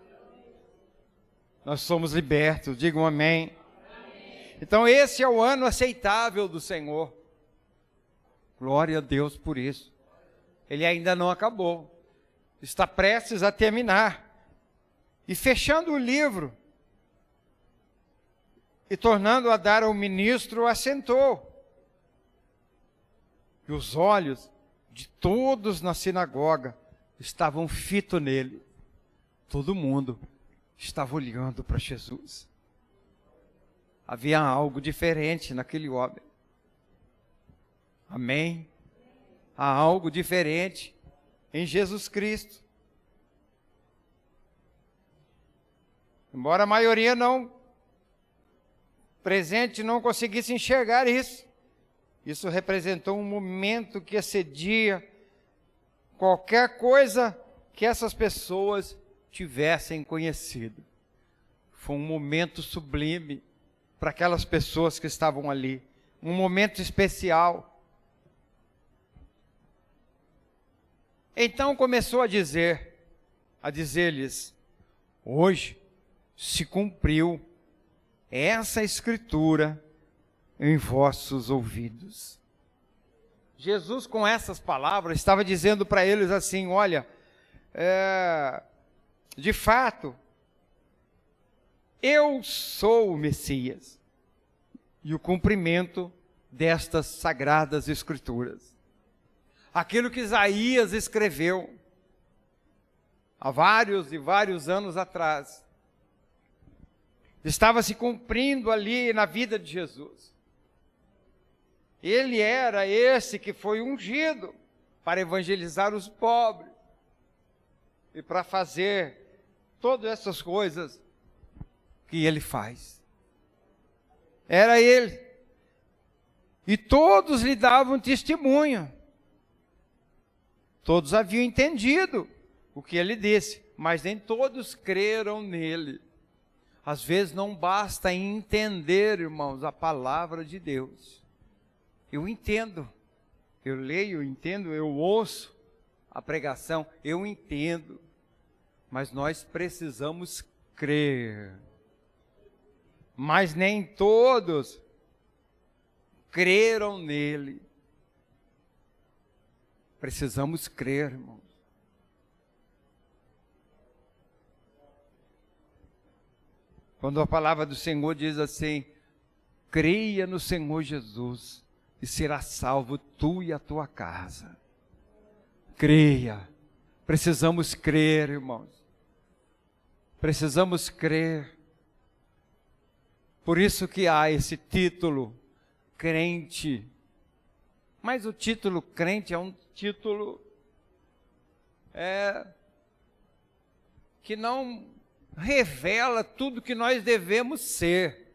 Nós somos libertos, digam amém. Então esse é o ano aceitável do Senhor. Glória a Deus por isso. Ele ainda não acabou. Está prestes a terminar. E fechando o livro, e tornando a dar ao ministro, assentou. E os olhos de todos na sinagoga estavam fitos nele. Todo mundo estava olhando para Jesus. Havia algo diferente naquele homem. Amém? Há algo diferente em Jesus Cristo. Embora a maioria não presente não conseguisse enxergar isso. Isso representou um momento que excedia qualquer coisa que essas pessoas tivessem conhecido. Foi um momento sublime para aquelas pessoas que estavam ali, um momento especial. Então começou a dizer-lhes: hoje se cumpriu essa escritura em vossos ouvidos. Jesus, com essas palavras, estava dizendo para eles assim: olha, de fato, eu sou o Messias e o cumprimento destas sagradas escrituras. Aquilo que Isaías escreveu há vários e vários anos atrás, estava se cumprindo ali na vida de Jesus. Ele era esse que foi ungido para evangelizar os pobres e para fazer todas essas coisas que ele faz. Era ele. E todos lhe davam testemunho. Todos haviam entendido o que ele disse, mas nem todos creram nele. Às vezes não basta entender, irmãos, a palavra de Deus. Eu entendo, eu leio, eu entendo, eu ouço a pregação, eu entendo, mas nós precisamos crer. Mas nem todos creram nele. Precisamos crer, irmãos. Quando a palavra do Senhor diz assim: creia no Senhor Jesus e será salvo tu e a tua casa. Creia. Precisamos crer, irmãos. Precisamos crer. Por isso que há esse título, crente. Mas o título crente é um título que não revela tudo que nós devemos ser.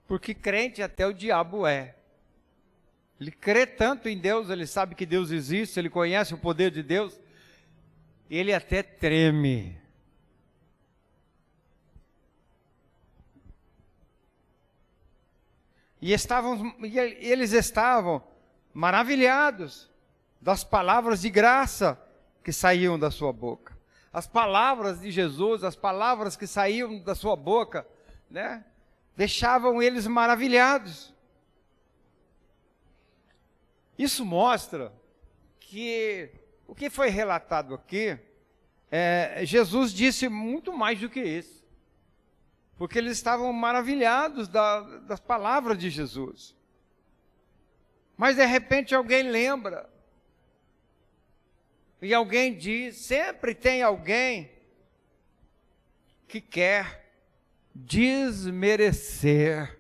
Porque crente até o diabo é. Ele crê tanto em Deus, ele sabe que Deus existe, ele conhece o poder de Deus, ele até treme. E eles estavam maravilhados das palavras de graça que saíam da sua boca. As palavras de Jesus, as palavras que saíam da sua boca, né, deixavam eles maravilhados. Isso mostra que o que foi relatado aqui, Jesus disse muito mais do que isso. Porque eles estavam maravilhados das palavras de Jesus. Mas de repente alguém lembra. E alguém diz, sempre tem alguém que quer desmerecer,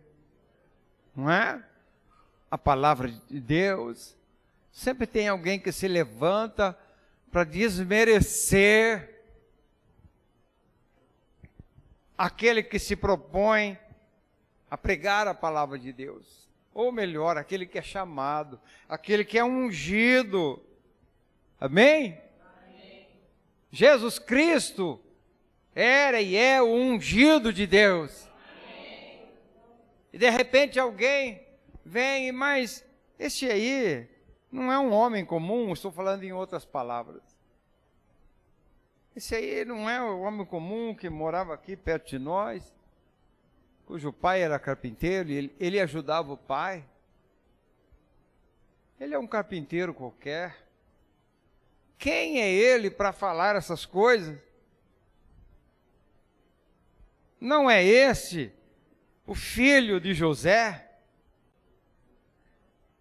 não é? A palavra de Deus. Sempre tem alguém que se levanta para desmerecer aquele que se propõe a pregar a palavra de Deus. Ou melhor, aquele que é chamado, aquele que é ungido. Amém? Amém. Jesus Cristo era e é o ungido de Deus. Amém. E de repente alguém vem, mas esse aí não é um homem comum, estou falando em outras palavras. Esse aí não é o homem comum que morava aqui perto de nós, cujo pai era carpinteiro e ele ajudava o pai. Ele é um carpinteiro qualquer. Quem é ele para falar essas coisas? Não é esse o filho de José?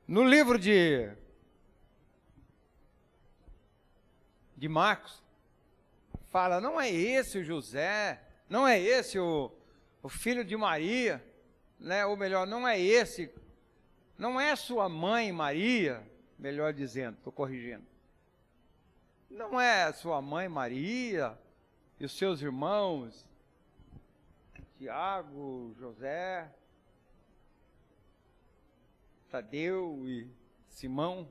No livro de Marcos, fala, não é esse o José, não é esse o filho de Maria, né? Ou melhor, não é esse, não é sua mãe Maria, melhor dizendo, estou corrigindo. Não é sua mãe Maria e os seus irmãos, Tiago, José, Tadeu e Simão.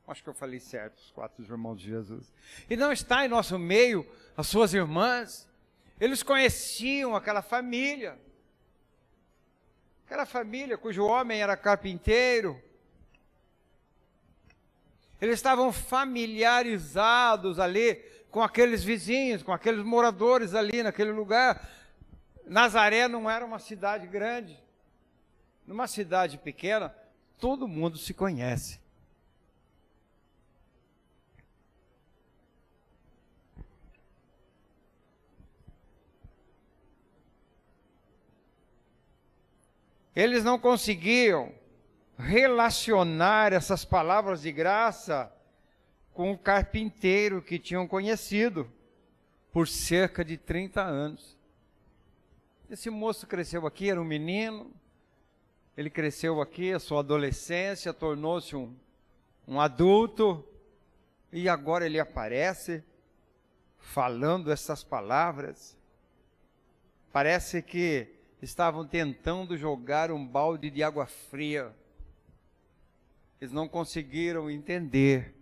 Acho que eu falei certo, os 4 irmãos de Jesus. E não está em nosso meio as suas irmãs. Eles conheciam aquela família cujo homem era carpinteiro. Eles estavam familiarizados ali com aqueles vizinhos, com aqueles moradores ali naquele lugar. Nazaré não era uma cidade grande. Numa cidade pequena, todo mundo se conhece. Eles não conseguiam relacionar essas palavras de graça com o carpinteiro que tinham conhecido por cerca de 30 anos. Esse moço cresceu aqui, era um menino, ele cresceu aqui, a sua adolescência, tornou-se um adulto, e agora ele aparece falando essas palavras. Parece que estavam tentando jogar um balde de água fria. Eles não conseguiram entender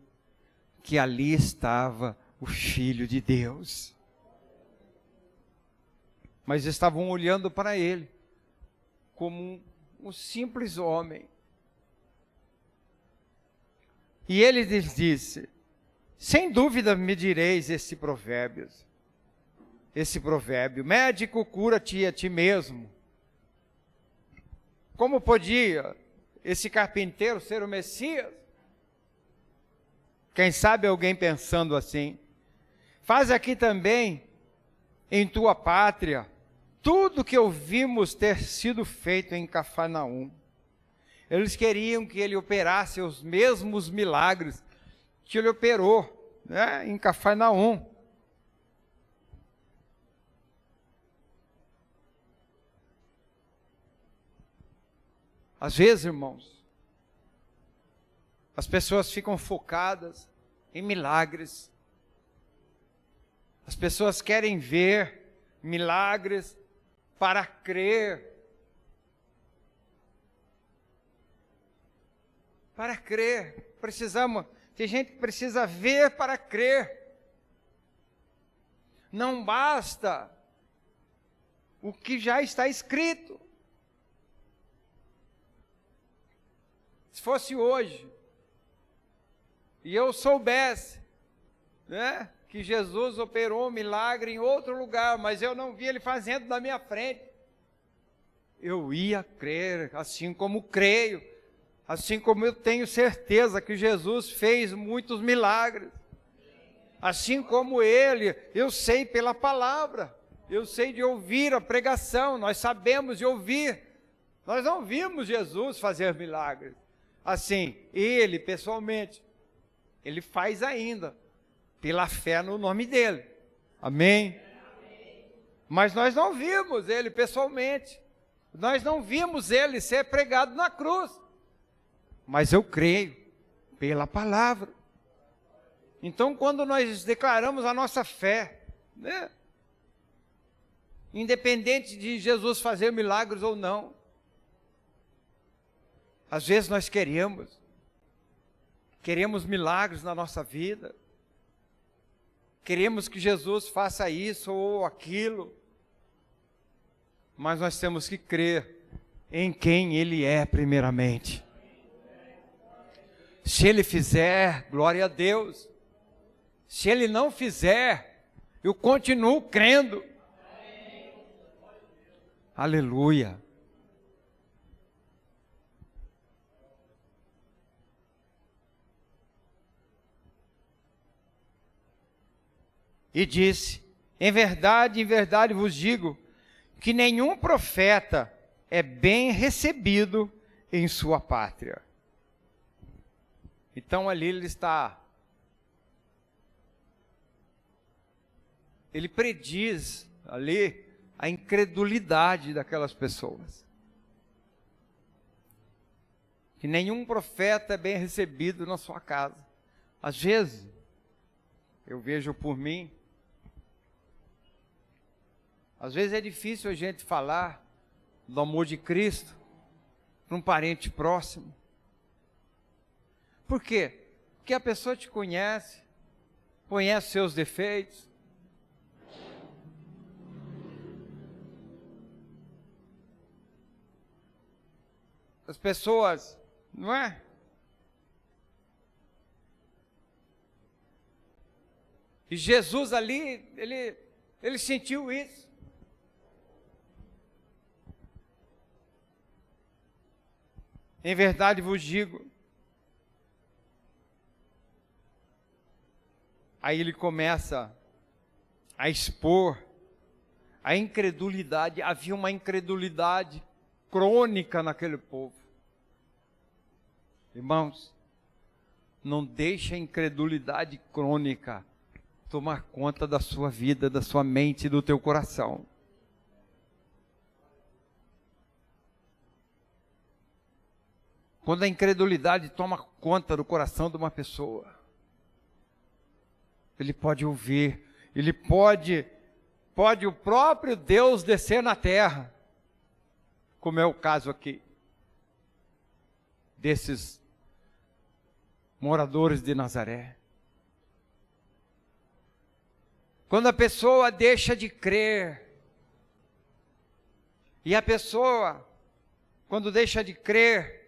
que ali estava o Filho de Deus. Mas estavam olhando para ele como um simples homem. E ele lhes disse: sem dúvida me direis esse provérbio, médico, cura-te a ti mesmo. Como podia esse carpinteiro ser o Messias? Quem sabe alguém pensando assim. Faz aqui também, em tua pátria, tudo que ouvimos ter sido feito em Cafarnaum. Eles queriam que ele operasse os mesmos milagres que ele operou, né, em Cafarnaum. Às vezes, irmãos, as pessoas ficam focadas em milagres. As pessoas querem ver milagres para crer. Para crer. Tem gente que precisa ver para crer. Não basta o que já está escrito. Se fosse hoje, e eu soubesse, né, que Jesus operou um milagre em outro lugar, mas eu não vi ele fazendo na minha frente, eu ia crer, assim como creio, assim como eu tenho certeza que Jesus fez muitos milagres, assim como ele, eu sei pela palavra, eu sei de ouvir a pregação, nós sabemos de ouvir, nós não vimos Jesus fazer milagres. Assim, ele pessoalmente, ele faz ainda, pela fé no nome dele. Amém? Mas nós não vimos ele pessoalmente. Nós não vimos ele ser pregado na cruz. Mas eu creio, pela palavra. Então, quando nós declaramos a nossa fé, né, independente de Jesus fazer milagres ou não, às vezes nós queremos milagres na nossa vida, queremos que Jesus faça isso ou aquilo, mas nós temos que crer em quem Ele é primeiramente. Se Ele fizer, glória a Deus. Se Ele não fizer, eu continuo crendo. Aleluia. E disse: em verdade vos digo, que nenhum profeta é bem recebido em sua pátria. Então ali ele prediz ali a incredulidade daquelas pessoas. Que nenhum profeta é bem recebido na sua casa. Às vezes, eu vejo por mim, Às vezes é difícil a gente falar do amor de Cristo para um parente próximo. Por quê? Porque a pessoa te conhece, conhece seus defeitos. As pessoas, não é? E Jesus ali, ele sentiu isso. Em verdade vos digo. Aí ele começa a expor a incredulidade. Havia uma incredulidade crônica naquele povo. Irmãos, não deixe a incredulidade crônica tomar conta da sua vida, da sua mente e do teu coração. Quando a incredulidade toma conta do coração de uma pessoa, ele pode ouvir, ele pode o próprio Deus descer na terra, como é o caso aqui, desses moradores de Nazaré. Quando a pessoa deixa de crer, e a pessoa, quando deixa de crer,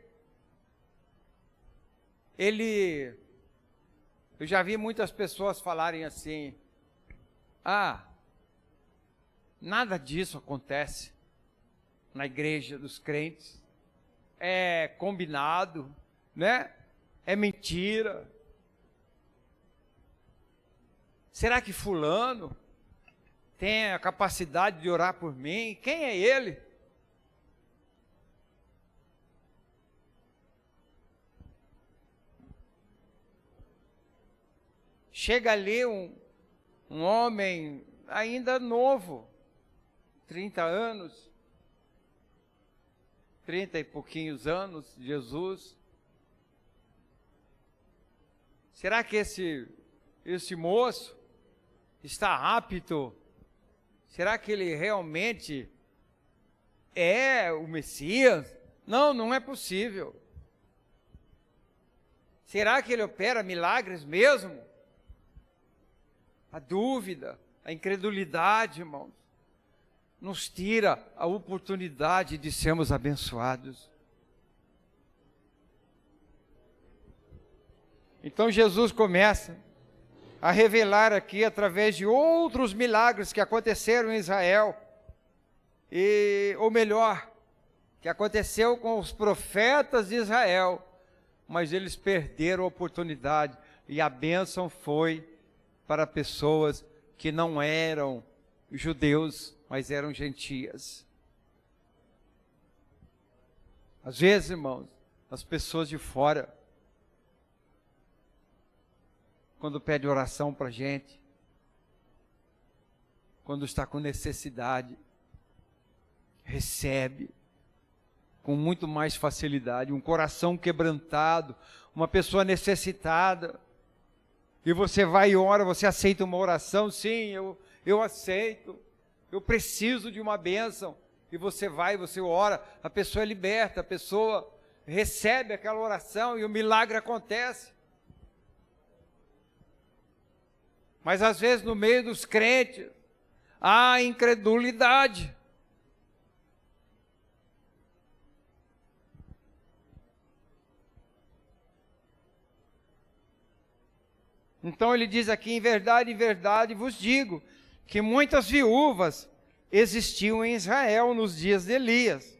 eu já vi muitas pessoas falarem assim, nada disso acontece na igreja dos crentes, é combinado, né? É mentira. Será que fulano tem a capacidade de orar por mim? Quem é ele? Chega ali um homem ainda novo, 30 anos, 30 e pouquinhos anos, Jesus. Será que esse moço está apto? Será que ele realmente é o Messias? Não, não é possível. Será que ele opera milagres mesmo? A dúvida, a incredulidade, irmãos, nos tira a oportunidade de sermos abençoados. Então Jesus começa a revelar aqui, através de outros milagres que aconteceram em Israel, ou melhor, que aconteceu com os profetas de Israel, mas eles perderam a oportunidade, e a bênção foi para pessoas que não eram judeus, mas eram gentias. Às vezes, irmãos, as pessoas de fora, quando pede oração para a gente, quando está com necessidade, recebe com muito mais facilidade, um coração quebrantado, uma pessoa necessitada, e você vai e ora, você aceita uma oração, sim, eu aceito, eu preciso de uma bênção, e você vai, você ora, a pessoa é liberta, a pessoa recebe aquela oração e o milagre acontece. Mas às vezes no meio dos crentes, há incredulidade. Então ele diz aqui, em verdade vos digo, que muitas viúvas existiam em Israel nos dias de Elias.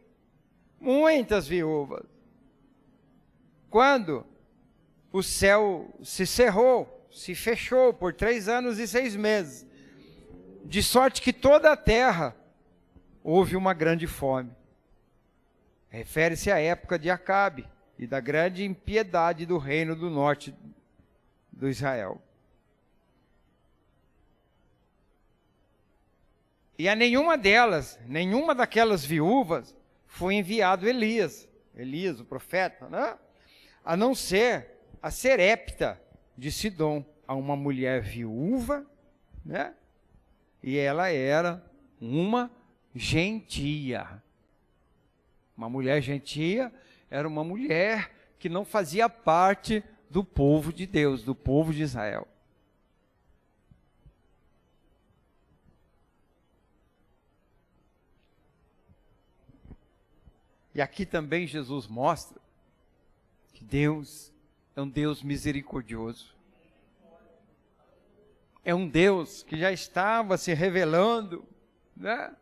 Muitas viúvas. Quando o céu se cerrou, se fechou por 3 anos e 6 meses, de sorte que toda a terra houve uma grande fome. Refere-se à época de Acabe e da grande impiedade do reino do norte do Israel. E a nenhuma daquelas viúvas, foi enviado Elias, o profeta, né? A não ser a Serepta de Sidom, a uma mulher viúva, né? E ela era uma gentia. Uma mulher gentia era uma mulher que não fazia parte do povo de Deus, do povo de Israel. E aqui também Jesus mostra que Deus é um Deus misericordioso. É um Deus que já estava se revelando, né?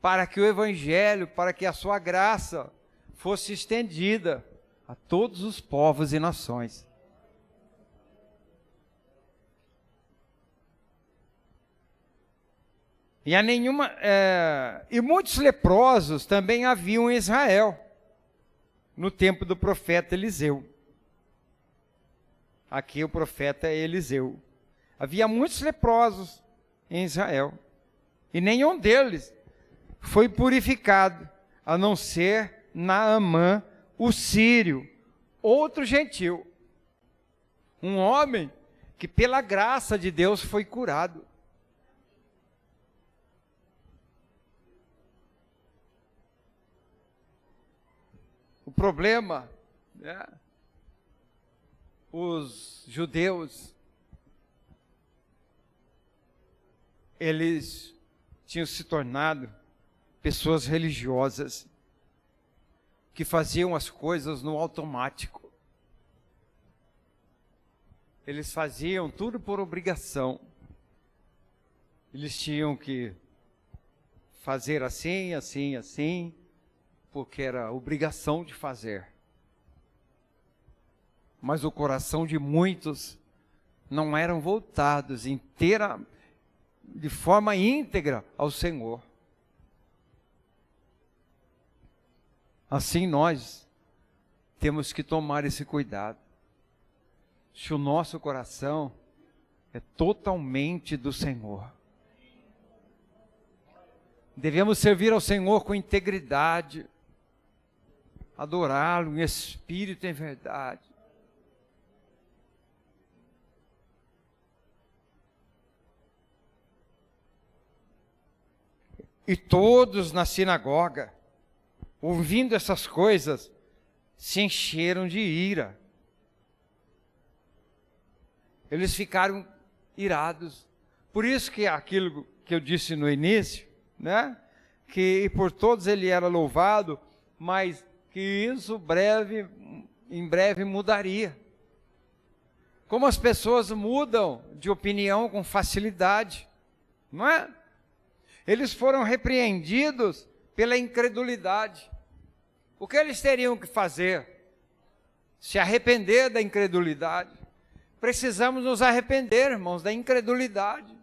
Para que o Evangelho, para que a sua graça fosse estendida a todos os povos e nações. E muitos leprosos também haviam em Israel, no tempo do profeta Eliseu. Aqui o profeta é Eliseu. Havia muitos leprosos em Israel, e nenhum deles foi purificado, a não ser Naamã, o sírio, outro gentil. Um homem que pela graça de Deus foi curado. O problema, né? Os judeus, eles tinham se tornado pessoas religiosas, que faziam as coisas no automático. Eles faziam tudo por obrigação. Eles tinham que fazer assim, assim, assim, porque era obrigação de fazer. Mas o coração de muitos não eram voltados de forma íntegra ao Senhor. Assim nós temos que tomar esse cuidado. Se o nosso coração é totalmente do Senhor, devemos servir ao Senhor com integridade, adorá-lo em espírito e em verdade. E todos na sinagoga, ouvindo essas coisas, se encheram de ira. Eles ficaram irados. Por isso que aquilo que eu disse no início, né? Que por todos ele era louvado, mas que isso em breve mudaria. Como as pessoas mudam de opinião com facilidade, não é? Eles foram repreendidos pela incredulidade. O que eles teriam que fazer? Se arrepender da incredulidade. Precisamos nos arrepender, irmãos, da incredulidade.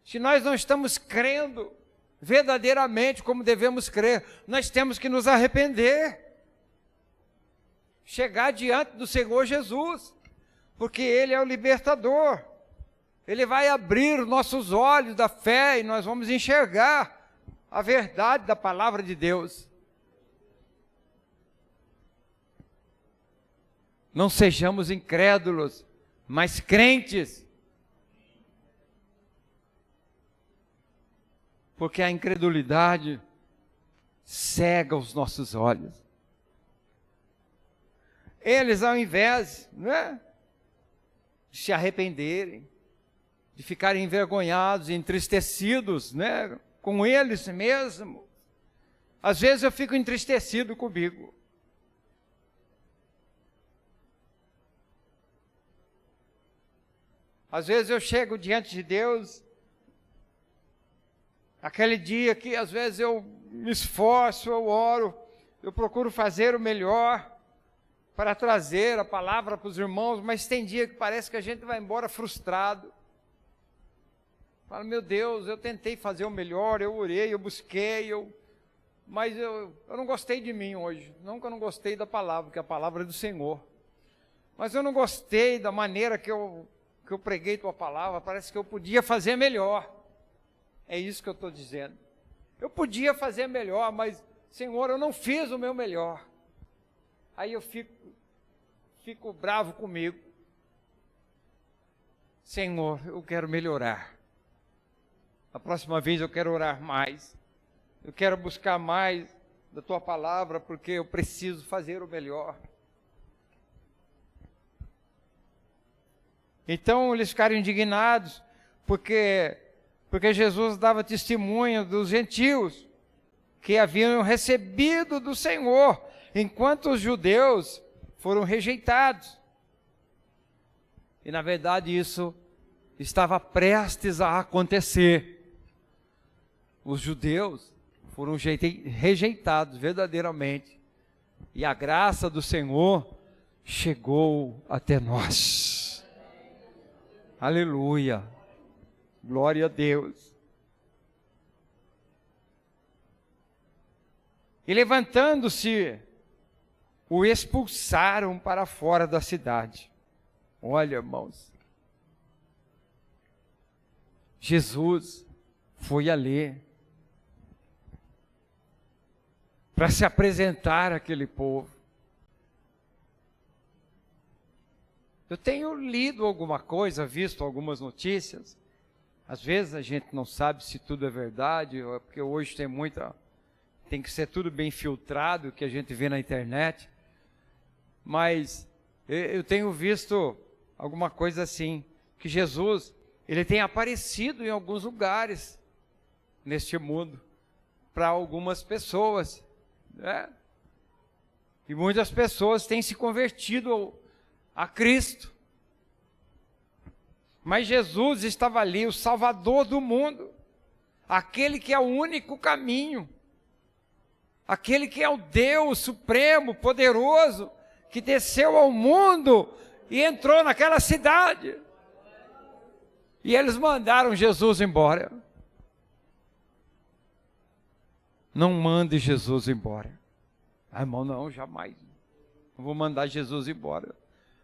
Se nós não estamos crendo verdadeiramente como devemos crer, nós temos que nos arrepender. Chegar diante do Senhor Jesus, porque Ele é o libertador. Ele vai abrir os nossos olhos da fé e nós vamos enxergar a verdade da palavra de Deus. Não sejamos incrédulos, mas crentes. Porque a incredulidade cega os nossos olhos. Eles, ao invés, né, de se arrependerem, de ficarem envergonhados, entristecidos, né, com eles mesmos, às vezes eu fico entristecido comigo. Às vezes eu chego diante de Deus, aquele dia que às vezes eu me esforço, eu oro, eu procuro fazer o melhor para trazer a palavra para os irmãos, mas tem dia que parece que a gente vai embora frustrado. Fala, meu Deus, eu tentei fazer o melhor, eu orei, eu busquei, mas eu não gostei de mim hoje. Nunca não gostei da palavra, porque a palavra é do Senhor. Mas eu não gostei da maneira que eu preguei tua palavra, parece que eu podia fazer melhor. É isso que eu estou dizendo. Eu podia fazer melhor, mas, Senhor, eu não fiz o meu melhor. Aí eu fico bravo comigo. Senhor, eu quero melhorar. A próxima vez eu quero orar mais. Eu quero buscar mais da tua palavra, porque eu preciso fazer o melhor. Então eles ficaram indignados, porque Jesus dava testemunho dos gentios que haviam recebido do Senhor, enquanto os judeus foram rejeitados. E na verdade isso estava prestes a acontecer. Os judeus foram rejeitados verdadeiramente, e a graça do Senhor chegou até nós. Aleluia, glória a Deus. E levantando-se, o expulsaram para fora da cidade. Olha, irmãos, Jesus foi ali para se apresentar àquele povo. Eu tenho lido alguma coisa, visto algumas notícias. Às vezes a gente não sabe se tudo é verdade, porque hoje tem que ser tudo bem filtrado, o que a gente vê na internet. Mas eu tenho visto alguma coisa assim, que Jesus, ele tem aparecido em alguns lugares neste mundo, para algumas pessoas, né? E muitas pessoas têm se convertido a Cristo. Mas Jesus estava ali, o Salvador do mundo, aquele que é o único caminho, aquele que é o Deus supremo, poderoso, que desceu ao mundo e entrou naquela cidade. E eles mandaram Jesus embora. Não mande Jesus embora. Irmão, não, jamais. Não vou mandar Jesus embora.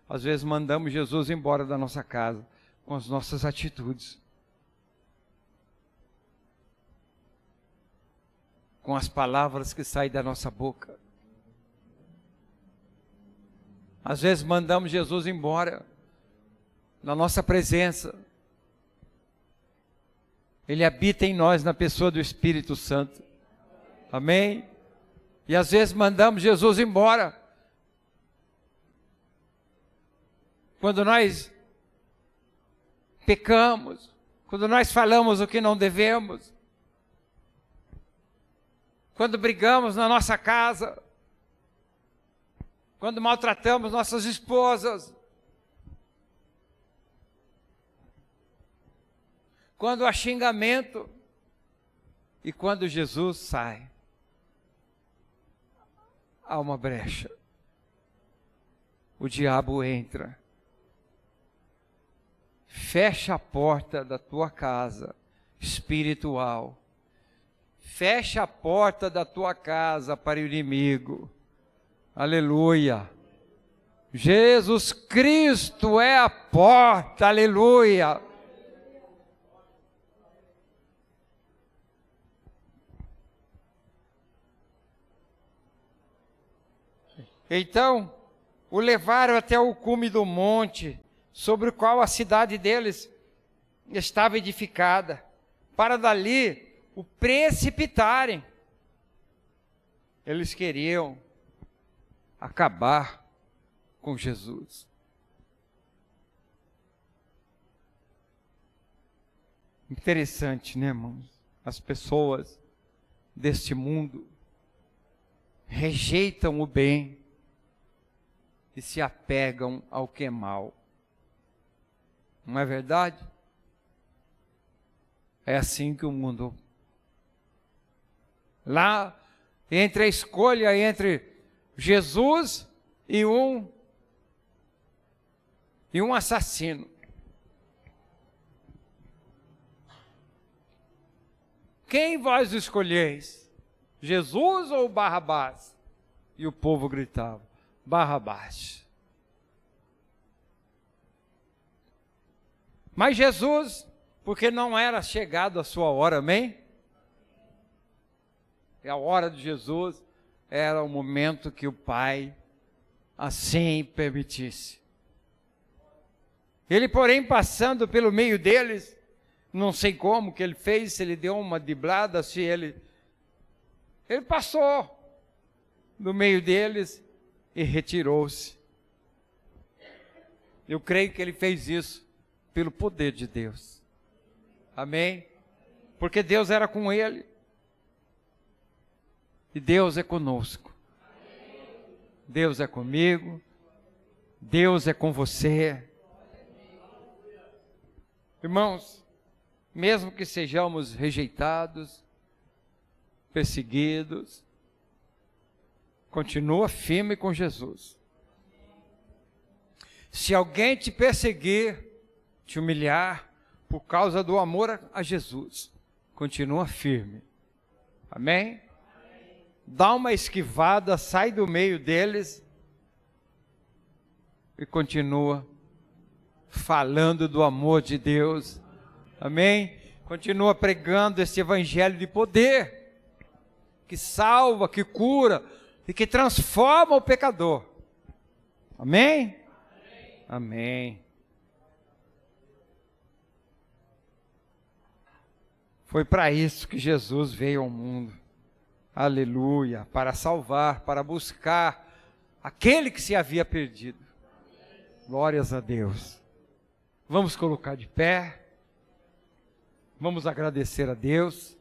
Às vezes mandamos Jesus embora da nossa casa com as nossas atitudes, com as palavras que saem da nossa boca. Às vezes mandamos Jesus embora na nossa presença. Ele habita em nós na pessoa do Espírito Santo. Amém? E às vezes mandamos Jesus embora quando nós pecamos, quando nós falamos o que não devemos, quando brigamos na nossa casa, quando maltratamos nossas esposas, quando há xingamento, e quando Jesus sai, há uma brecha. O diabo entra, fecha a porta da tua casa espiritual, fecha a porta da tua casa para o inimigo. Aleluia. Jesus Cristo é a porta, aleluia. Então, o levaram até o cume do monte, sobre o qual a cidade deles estava edificada, para dali o precipitarem. Eles queriam acabar com Jesus. Interessante, né, irmãos? As pessoas deste mundo rejeitam o bem e se apegam ao que é mal. Não é verdade? É assim que o mundo... Lá, entre a escolha entre Jesus e um assassino. Quem vós escolheis? Jesus ou Barrabás? E o povo gritava: Barrabás. Mas Jesus, porque não era chegado a sua hora, amém? E a hora de Jesus era o momento que o Pai assim permitisse. Ele, porém, passando pelo meio deles, Não sei como que ele fez, se ele deu uma driblada, se ele passou no meio deles e retirou-se. Eu creio que ele fez isso pelo poder de Deus. Amém? Porque Deus era com ele. E Deus é conosco. Deus é comigo. Deus é com você. Irmãos, mesmo que sejamos rejeitados, perseguidos, continua firme com Jesus. Se alguém te perseguir, te humilhar, por causa do amor a Jesus, continua firme. Amém? Dá uma esquivada, sai do meio deles e continua falando do amor de Deus. Amém? Continua pregando esse evangelho de poder, que salva, que cura e que transforma o pecador. Amém? Amém. Foi para isso que Jesus veio ao mundo. Aleluia, para salvar, para buscar aquele que se havia perdido. Glórias a Deus. Vamos colocar de pé. Vamos agradecer a Deus.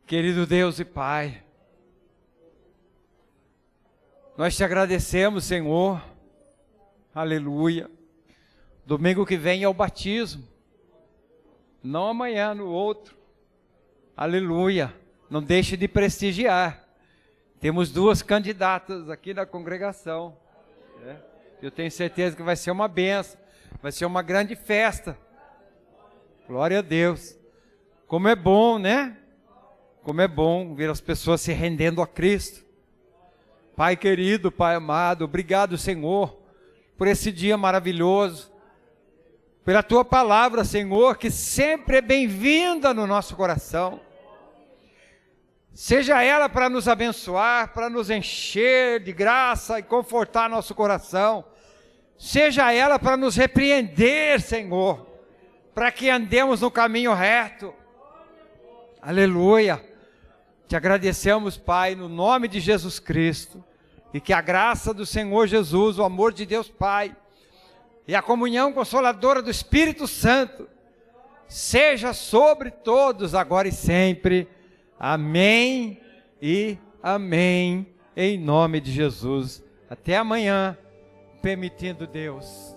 Querido Deus e Pai, nós te agradecemos, Senhor. Aleluia. Domingo que vem é o batismo. Não amanhã, no outro. Aleluia. Não deixe de prestigiar. Temos 2 candidatas aqui na congregação. Eu tenho certeza que vai ser uma bênção. Vai ser uma grande festa. Glória a Deus. Como é bom, né? Como é bom ver as pessoas se rendendo a Cristo. Pai querido, Pai amado, obrigado, Senhor, por esse dia maravilhoso. Pela Tua palavra, Senhor, que sempre é bem-vinda no nosso coração. Seja ela para nos abençoar, para nos encher de graça e confortar nosso coração. Seja ela para nos repreender, Senhor, para que andemos no caminho reto. Aleluia. Te agradecemos, Pai, no nome de Jesus Cristo, e que a graça do Senhor Jesus, o amor de Deus Pai, e a comunhão consoladora do Espírito Santo, seja sobre todos, agora e sempre. Amém e amém, em nome de Jesus. Até amanhã, permitindo Deus.